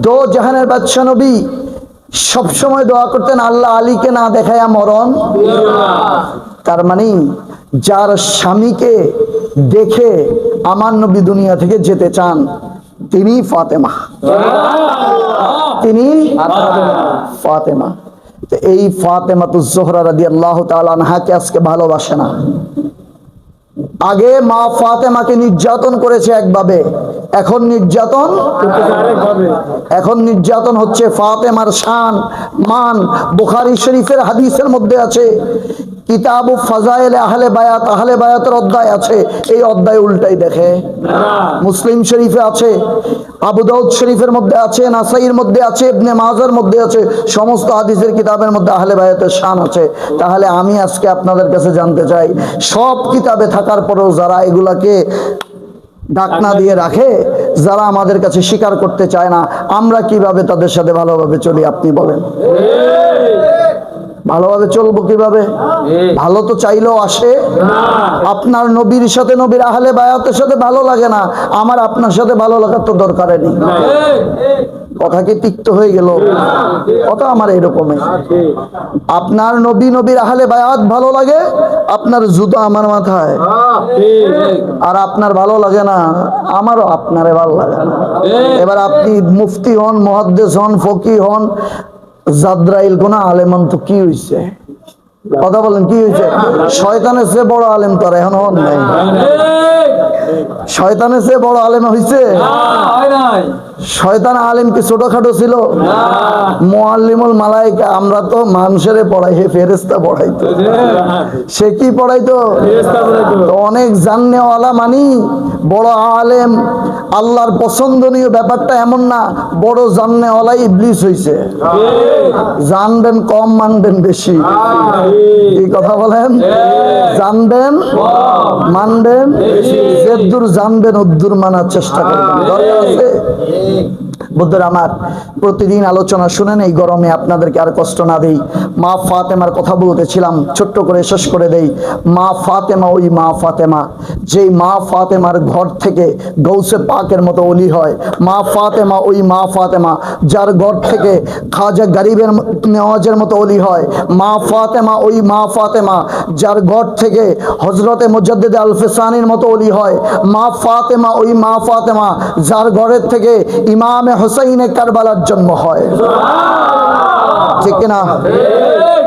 দো জাহানের বাদশা নবী সব সময় দোয়া করতেন, আল্লাহ আলীকে না দেখায়া মরণ। তার মানে যার স্বামীকে দেখে আমার নবী দুনিয়া থেকে যেতে চান তিনি ফাতেমা, তিনি ফাতেমা। তো এই ফাতেমাতুজ জোহরা রাদিয়াল্লাহু তাআলা আনহাকে আজকে ভালোবাসে না। আগে মা ফাতেমাকে নির্যাতন করেছে একভাবে, এখন নির্যাতন হচ্ছে ফাতেমার শান, মান। বুখারী শরীফের হাদিসের মধ্যে আছে, কিতাবু ফাজাইল আহলে বায়াত, আহলে বায়াতের অধ্যায় আছে, এই অধ্যায় উল্টাই দেখে। মুসলিম শরীফে আছে, আবু দাউদ শরীফের মধ্যে আছে, নাসাইর মধ্যে আছে, ইবনে মাজার মধ্যে আছে, সমস্ত হাদিসের কিতাবের মধ্যে আহলে বায়াতের শান আছে। তাহলে আমি আজকে আপনাদের কাছে জানতে চাই, সব কিতাবে থাকার পরেও যারা এগুলাকে ডাকনা দিয়ে রাখে, যারা আমাদের কাছে স্বীকার করতে চায় না, আমরা কিভাবে তাদের সাথে ভালোভাবে চলি আপনি বলেন? ভালোভাবে চলবো কিভাবে? ভালো তো চাইলেও আসে। আপনার নবীর সাথে, নবীর আহলে বায়াতের সাথে ভালো লাগে না, আমার আপনার সাথে ভালো লাগার তো দরকার নেই। কথা কি তিক্ত হয়ে গেল? কথা আমার এরকমই। আপনার নবী, নবীর আহলে বায়াত ভালো লাগে, আপনার জুতো আমার মাথায়, আর আপনার ভালো লাগে না, আমারও আপনারে ভালো লাগে না। এবার আপনি মুফতি হন, মুহাদ্দিস হন, ফকি হন, জাদ্রাইল কোন আলেম হন, তো কি হইছে? কথা বলেন, কি হয়েছে? শয়তানের চেয়ে বড় আলেম তো আর এখন হন নাই। শয়তানের চেয়ে বড় আলেম হইছে? শয়তান আলেম কি ছোটখাটো ছিল? মুআল্লিমুল মালায়েকা, আমরা তো মানুষের পড়াই, হে ফেরেশতা পড়াইতো। সে কি পড়াইতো? তো অনেক জাননেওয়ালা মানি বড় আলেম। আল্লাহর পছন্দনীয় ব্যাপারটা এমন না বড় জাননেওয়ালাই ইবলিস হইছে। জানবেন কম, মানবেন বেশি। এই কথা বলেন, জানবেন মানবেন, যেদূর জানবেন উদ্দূর মানার চেষ্টা করবেন। দরকার আছে? বুদ্ধর আমার, প্রতিদিন আলোচনা শুনেন, এই গরমে আপনাদেরকে আর কষ্ট না দেই। মা ফাতেমার কথা বলতেছিলাম, ছোট্ট করে শেষ করে দেই। মা ফাতেমা, ওই মা ফাতেমা, যেই মা ফাতেমার ঘর থেকে গৌসে পাকের মতো অলি হয়। মা ফাতেমা, ওই মা ফাতেমা, যার ঘর থেকে খাজা গরিবের নেওয়াজের মতো অলি হয়। মা ফাতেমা, ওই মা ফাতেমা, যার ঘর থেকে হজরতে মুজাদ্দিদ আল-ফিসানির মতো অলি হয়। মা ফাতেমা, ওই মা ফাতেমা, যার ঘরের থেকে ইমামে হুসাইনে কারবালার জন্ম হয়। ঠিক কিনা?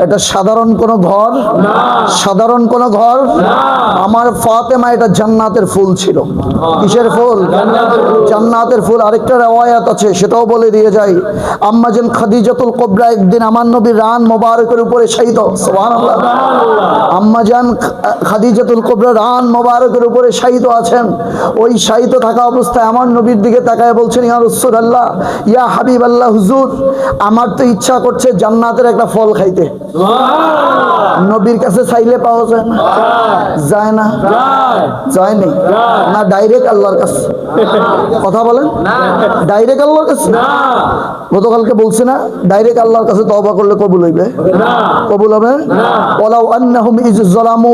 এটা সাধারণ কোন ঘর? সাধারণ কোন ঘর? আমার ফাতেমা এটা জান্নাতের ফুল ছিল। কিসের ফুল? জান্নাতের ফুল। আরেকটা রওয়ায়াত আছে, সেটাও বলে দিয়ে যাই। আম্মা জান খাদিজাতুল কুবরা একদিন আমার নবীর রান মোবারকের উপরে শায়িত। সুবহানাল্লাহ। আম্মা জান খাদিজাতুল কুবরা রান মোবারকের উপরে শায়িত আছেন। ওই শায়িত থাকা অবস্থায় আমার নবীর দিকে তাকায় বলছেন, ইয়া রাসূলুল্লাহ, ইয়া হাবিবাল্লাহ, হুজুর, আমার তো ইচ্ছা করছে জান্নাতের একটা ফল খাইতে। নবীর কাছে চাইলে পাওয়া যায় না? যায় না? যায়নি না? ডাইরেক্ট আল্লাহর কাছে। কথা বলেন, ডাইরেক্ট আল্লাহর কাছে। গতকালকে বলছি না, ডাইরেক্ট আল্লাহর কাছে তওবা করলে কবুল হইবে? কবুল হবে? ওয়ালাউ আন্নাহুম ইয যালামু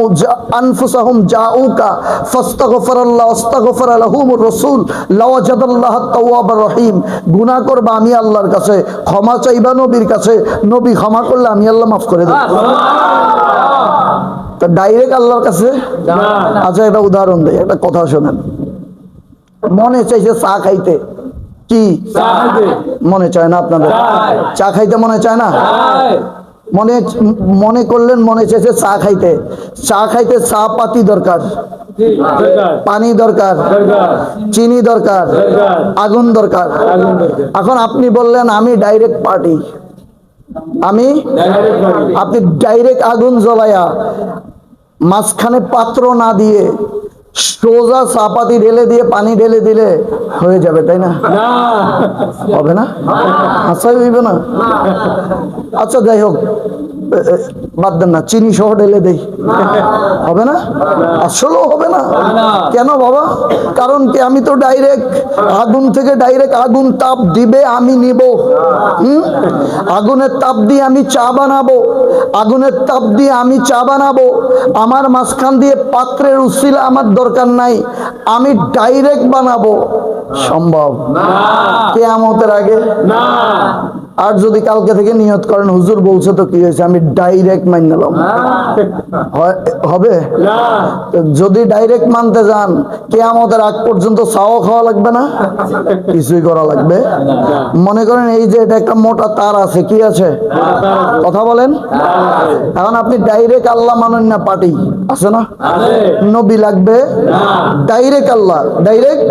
আনফুসাহুম জাউকা ফাস্তাগফিরুল্লাহ ওয়াস্তাগফারা লাহুমুর রাসূল লাওয়াজাদাল্লাহ তাওয়াবার রহিম। গুনাহ করবা, আমি আল্লাহর কাছে ক্ষমা চাইবা, নবীর কাছে, নবী ক্ষমা করলে আমি আল্লাহ মাফ করে দেব। তো ডাইরেক্ট আল্লাহর কাছে। আচ্ছা, একটা উদাহরণ দেই, একটা কথা শোনেন। মনে চাইছে চা খাইতে, কি মনে চায় না আপনাদের? চা খাইতে মনে চায় না? মনে করলেন মনে চাইছে চা খাইতে। চা খাইতে চা পাতি দরকার, পানি দরকার, চিনি দরকার, আগুন দরকার। এখন আপনি বললেন আমি ডাইরেক্ট পার্টি, আপনি ডাইরেক্ট আগুন জ্বলাইয়া মাঝখানে পাত্র না দিয়ে সোজা চাপাতি ঢেলে দিয়ে পানি ঢেলে দিলে হয়ে যাবে, তাই না? হবে না? আচ্ছাই হইবে না? আচ্ছা, যাই হোক, বাদ দেন না, চিনি সহ ঢেলে দেই, হবে না? আসলেও হবে না। কেন বাবা? কারণ কি, আমি তো ডাইরেক্ট আগুন থেকে ডাইরেক্ট আগুন তাপ দিবে, আমি নিব। আগুনের তাপ দিয়ে আমি চা বানাবো, আগুনের তাপ দিয়ে আমি চা বানাবো। আমার মাঝখান দিয়ে পাত্রের উসিলা আমার দরকার নাই, আমি ডাইরেক্ট বানাবো। সম্ভব? কিয়ামতের আগে না। আর যদি কালকে থেকে নিয়ত করেন, হুজুর বলছে তো কি হয়েছে, আমি ডাইরেক্ট মাইন নিলাম, হবে? যদি ডাইরেক্ট মানতে যান, কিয়ামতের আগ পর্যন্ত চাও খাওয়া লাগবে না, কিছুই করা লাগবে। মনে করেন এই যে এটা একটা মোটা তার আছে, কি আছে? কথা বলেন। এখন আপনি ডাইরেক্ট আল্লাহ মানেন না, পার্টি আছে না? নবী লাগবে, ডাইরেক্ট আল্লাহ, ডাইরেক্ট।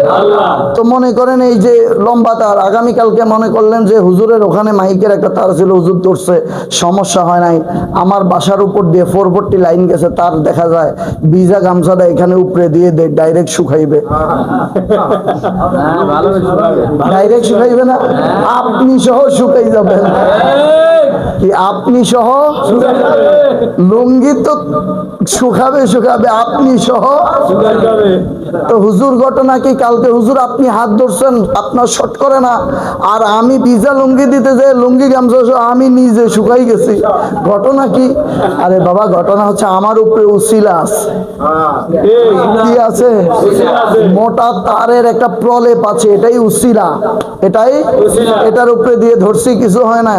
তো মনে করেন এই যে লম্বা তার, আগামীকালকে মনে করলেন যে হুজুরের ওখানে পিছনে মাইকের একটা তার ছিল, হুজুর ধরছে, সমস্যা হয় নাই। আমার বাসার উপর দিয়ে 440 লাইন গেছে, তার দেখা যায় ভিজা গামছাটা এখানে উপরে দিয়ে দেয়, ডাইরেক্ট শুকাইবে। ডাইরেক্ট শুকাইবে না, আপনি সহ শুকাই যাবেন। কি আপনি সহ? লুঙ্গি তো শুকাবে শুকাবে, আপনি সহ। তো হুজুর ঘটনা কি, কালকে হুজুর আপনি হাত ধরছেন, আপনার শর্ট করে না, আর আমি ভিজা লুঙ্গি দিতে যাই, লুঙ্গি গামছা আমি নিজে শুকাই গেছি। ঘটনা কি? আরে বাবা, ঘটনা হচ্ছে আমার উপরে উসিলা আছে। কি আছে? মোটা তারের একটা প্রলেপ আছে, এটাই উসিলা, এটার উপরে দিয়ে ধরছি, কিছু হয় না।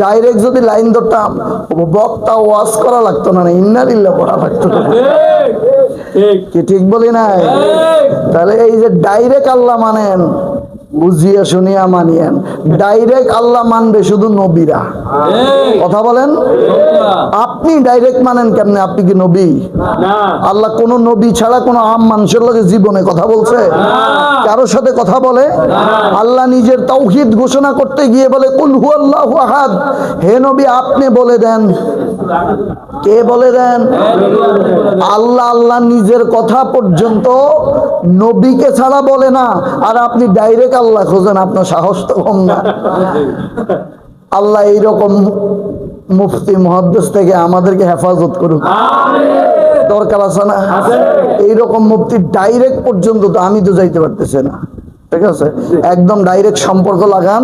ডাইরেক্ট যদি লাইন ধরতাম, বক্তা ওয়াজ করা লাগতো না, ইন্নালিল্লাহ পড়া লাগতো না। কি ঠিক বলি নাই? তাহলে এই যে ডাইরেক্ট আল্লাহ মানেন, বুঝিয়া শুনিয়া মানিয়েন। ডাইরেক্ট আল্লাহ মানবে শুধু নবীরা। কথা বলেন, আপনি ডাইরেক্ট মানেন কেমনে? আপনি কি নবী? আল্লাহ কোন নবী ছাড়া কোন আম মানুষের লগে জীবনে কথা বলছে? কারোর সাথে কথা বলে? আল্লাহ নিজের তাওহীদ ঘোষণা করতে গিয়ে বলে কুল হুয়াল্লাহু আহাদ। হে নবী, আপনি বলে দেন। কে বলে দেন? আল্লাহ। আল্লাহ নিজের কথা পর্যন্ত নবীকে ছাড়া বলে না, আর আপনি ডাইরেক্ট আল্লাহ খোঁজেন, আপনার সাহস তো কম না। আল্লাহ এইরকম মুফতি মুহাদ্দিস থেকে আমাদেরকে হেফাজত করুক। দরকার আছে না? এইরকম মুফতি ডাইরেক্ট পর্যন্ত তো আমি তো যাইতে পারতেছি না। ঠিক আছে, একদম ডাইরেক্ট সম্পর্ক লাগান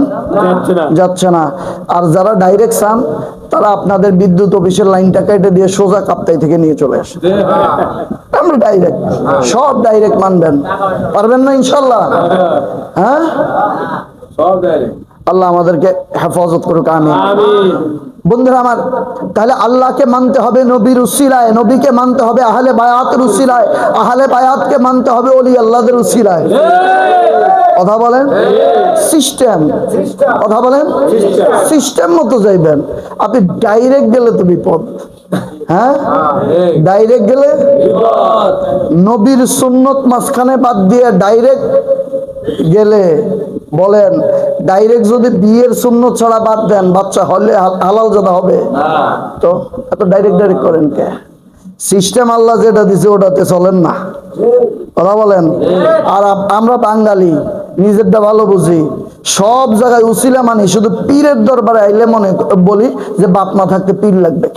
যাচ্ছে না। আর যারা ডাইরেক্ট চান, তারা আপনাদের বিদ্যুৎ অফিসের লাইনটা কেটে দিয়ে সোজা কাপ্তাই থেকে নিয়ে চলে আসে। আমরা ডাইরেক্ট, সব ডাইরেক্ট মানবেন, পারবেন না ইনশাল্লাহ? হ্যাঁ, আল্লাহ আমাদেরকে হেফাজত করুক, আমিন। বন্ধুরা আমার, তাহলে আল্লাহকে মানতে হবে নবীর উসিলায়, নবীকে মানতে হবে আহলে বায়াতের উসিলায়, আহলে বায়াতকে মানতে হবে ওলি আল্লাহদের উসিলায়। কথা বলেন, সিস্টেম। কথা বলেন, সিস্টেম মতো যাইবেন। আপনি ডাইরেক্ট গেলে তো বিপদ। হ্যাঁ, ডাইরেক্ট গেলে নবীর সুন্নত মাঝখানে বাদ দিয়ে ডাইরেক্ট গেলে, বলেন ডাইরেক্ট যদি বিয়ের সুন্নত ছাড়া বাদ দেন, বাচ্চা হলে হালাল জাদা হবে? তো এত ডাইরেক্ট করেন কে? সিস্টেম আল্লাহ যেটা দিছে ওটাতে চলেন না। কথা বলেন। আর আমরা বাঙালি নিজেরটা ভালো বুঝি, সব জায়গায় উসিলা মানি, শুধু পীরের দরবারে আইলে মনে বলি যে বাপ মা থাকতে পীর লাগবে।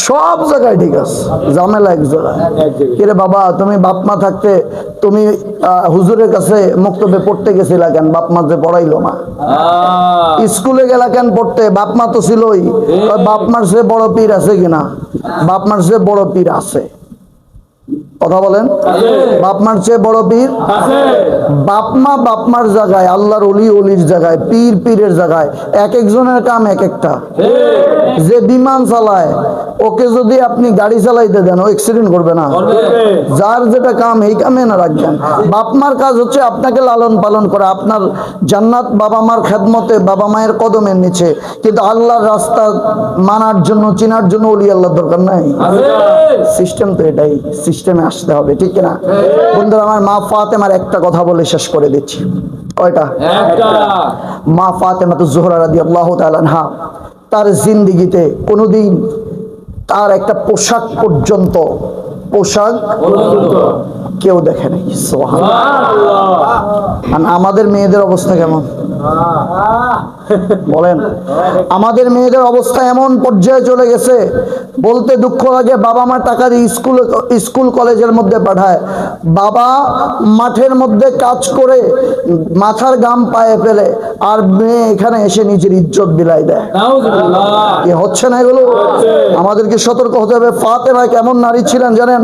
সব জায়গায় ঠিক আছে, ঝামেলা এক জায়গায়। কিরে বাবা, তুমি বাপ মা থাকতে তুমি হুজুরের কাছে মক্তবে পড়তে গেছিলা কেন? বাপ মা যে পড়াইলো না। স্কুলে গেলা কেন পড়তে? বাপ মা তো ছিলই। বাপ মার চেয়ে বড় পীর আছে কিনা? বাপ মার চেয়ে বড় পীর আছে। কথা বলেন, বাপ মার চেয়ে বড় পীর আছে। বাপ মা বাপ মার জায়গায়, আল্লাহর ওলি ওলির জায়গায়, পীর পীরের জায়গায়। এক একজনের কাম এক একটা। যে বিমান চালায়, ওকে যদি আপনি গাড়ি চালাইতে দেন, ও অ্যাক্সিডেন্ট করবে না? যার যেটা কাম এই কামে না রাখবেন। বাপ মার কাজ হচ্ছে আপনাকে লালন পালন করা, আপনার জান্নাত বাবা মার খেদমতে, বাবা মায়ের কদমের নিচে। কিন্তু আল্লাহর রাস্তা মানার জন্য, চিনার জন্য ওলি আল্লাহর দরকার নাই। সিস্টেম তো এটাই, সিস্টেমে আসতে হবে, ঠিক না? বন্ধুরা আমার, মা ফাতেমার একটা কথা বলে শেষ করে দিচ্ছি। কয়টা? মা ফাতেমা তো জোহরা রাদিয়াল্লাহু তাআলা আনহা, তার জিন্দেগিতে কোনোদিন তার একটা পোশাক পর্যন্ত কেউ দেখে নাই। সুবহানাল্লাহ। আমাদের মেয়েদের অবস্থা কেমন বলেন? আমাদের মেয়েদের অবস্থা এমন পর্যায়ে চলে গেছে, বলতে দুঃখ লাগে। বাবা মা টাকা দিয়ে স্কুল কলেজের মধ্যে পাঠায়, বাবা মাঠের মধ্যে কাজ করে মাথার গাম পায়ে ফেলে, আর মেয়ে এখানে এসে নিজের ইজ্জত বিলাই দেয়। কি হচ্ছে না এগুলো? আমাদেরকে সতর্ক হতে হবে। ফাতেমা কেমন নারী ছিলেন জানেন?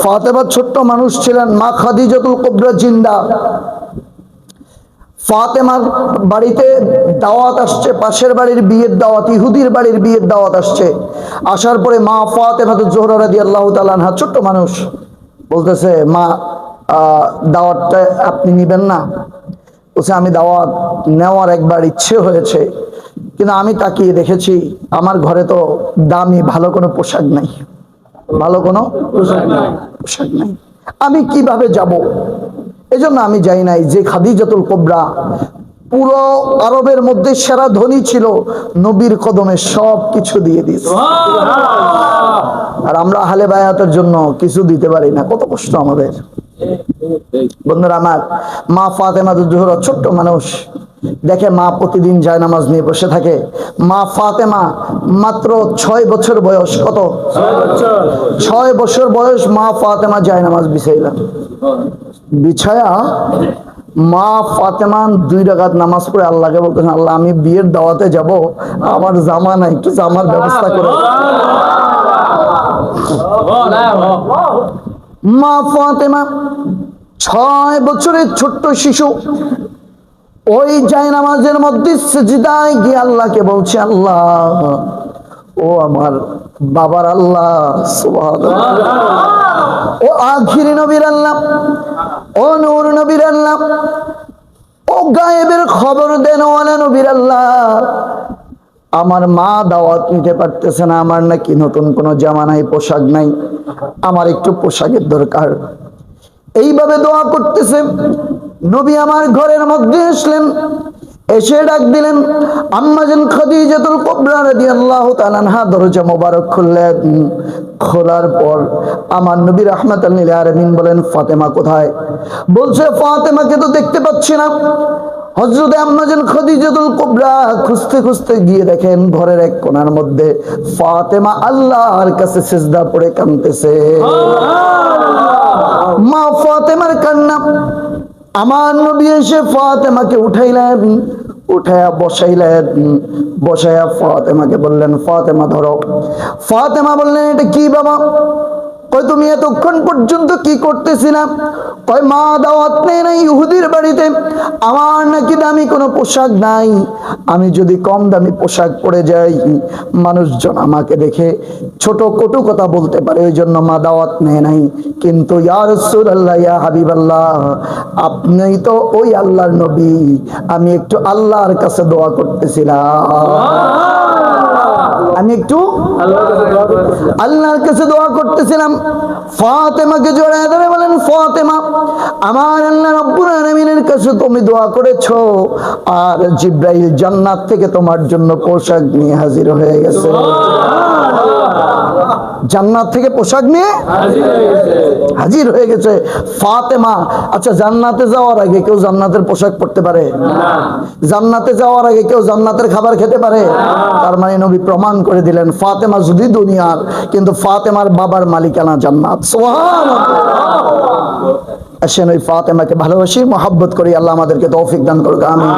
ফাতেমা ছোট্ট মানুষ ছিলেন। মা খাদিজাতুল কুবরা জিন্দা। ফাতেমার বাড়িতে দাওয়াত আসছে, পাশের বাড়ির বিয়ের দাওয়াত, ইহুদির বাড়ির বিয়ের দাওয়াত আসছে। আসার পরে মা ফাতেমা জোহরা রাদিয়াল্লাহু তাআলা আনহা, ছোট্ট মানুষ, বলতেছে, মা দাওয়াতটা আপনি নিবেন না? বলছে, আমি দাওয়াত নেওয়ার একবার ইচ্ছে হয়েছে, কিন্তু আমি তাকিয়ে দেখেছি আমার ঘরে তো দামি ভালো কোনো পোশাক নাই, ভালো কোনো পোশাক নাই, আমি কিভাবে যাব? এজন্য আমি যাই নাই। যে খাদিজাতুল কুবরা পুরো আরবের মধ্যে সেরা ধনী ছিল, নবীর কদমে সব কিছু দিয়ে দিয়েছে। আর আমরা আহলে বায়াতের জন্য কিছু দিতে পারি না, কত কষ্ট আমাদের। বন্ধুরা আমার, মা ফাতেমা জোহরা ছোট্ট মানুষ, দেখে মা প্রতিদিন জায়নামাজ নিয়ে বসে থাকে। মা ফাতেমা মাত্র 6 বছর বয়স, কত? 6 বছর বয়স মা ফাতেমা জায়নামাজ বিছাইলেন। বিছায়া মা ফাতেমা 2 রাকাত নামাজ পড়ে আল্লাহকে বলতেছেন, আল্লাহ আমি বিয়ের দাওয়াতে যাব, আমার জামা নাই, একটু জামার ব্যবস্থা করে। মা ফাতেমা 6 বছরের ছোট্ট শিশু ওই জায়নামাজের মধ্যে সিজদায় গিয়ে আল্লাহকে বলছে, আল্লাহ ও আমার বাবার আল্লাহ, সুবহানাল্লাহ, ও আখিরি নবীর আল্লাহ, ও নূর নবীর আল্লাহ, ও গায়েবের খবর দেন ওয়ালা নবীর আল্লাহ, আমার মা দাওয়াত নিতে পারতেছে না, আমার নাকি নতুন কোনো জামা নাই, পোশাক নাই, আমার একটু পোশাকের দরকার। এইভাবে দোয়া করতেছে। নবী আমার ঘরের মধ্যে আসলেন, এসে ডাক দিলেন আম্মা জান খাদিজাতুল কুবরা রাদিয়াল্লাহু তাআলা আনহা। দরজা মোবারক খুললেন। খোলার পর আমার নবী রাহমাতাল লিল আলামিন বলেন, ফাতেমা কোথায়? বলছে, ফাতেমাকে তো দেখতে পাচ্ছি না। হযরত আম্মা জান খাদিজাতুল কুবরা খুঁজতে খুঁজতে গিয়ে দেখেন ঘরের এক কোণার মধ্যে ফাতেমা আল্লাহর কাছে সিজদা পড়ে কাঁদতেছে। মা ফাতেমার কান্না, আমার নবী এসে ফাতেমাকে উঠাইলেন, উঠায়া বসাইলেন, বসায়া ফাতেমাকে বললেন, ফাতেমা ধরো। ফাতেমা বললেন, এটা কি বাবা? কই তুমি এতক্ষণ পর্যন্ত কি করতেছিলাম? কই মা দাওয়াত নেই না ইহুদির বাড়িতে, আমার নাকি দামি কোনো পোশাক নাই, আমি যদি কম দামি পোশাক পরে যাই মানুষজন আমাকে দেখে ছোট কটু কথা বলতে পারে, ওই জন্য মা দাওয়াত নেয় নাই। কিন্তু ইয়া রাসূলুল্লাহ, ইয়া হাবিবাল্লাহ, আপনি তো ওই আল্লাহর নবী, আমি একটু আল্লাহর কাছে দোয়া করতেছিলাম, আমি একটু আল্লাহর কাছে দোয়া করতেছিলাম। ফাতেমাকে জড়ায় ধরে বলেন, ফাতেমা, আমার আল্লাহ রাব্বুল আলামিনের কাছে তুমি দোয়া করেছো, আর জিব্রাইল জান্নাত থেকে তোমার জন্য পোশাক নিয়ে হাজির হয়ে গেছে। জান্নাত থেকে পোশাক নিয়ে হাজির হয়ে গেছে ফাতেমা। আচ্ছা, জান্নাতে যাওয়ার আগে কেউ জান্নাতের পোশাক পরতে পারে? জান্নাতে যাওয়ার আগে কেউ জান্নাতের খাবার খেতে পারে? তার মানে নবী প্রমাণ করে দিলেন ফাতেমা যদি দুনিয়ার, কিন্তু ফাতেমার বাবার মালিকানা জান্নাত। সুবহানাল্লাহ। আসেন ওই ফাতেমাকে ভালোবাসি, মহব্বত করি। আল্লাহ আমাদেরকে তৌফিক দান করুক, আমিন।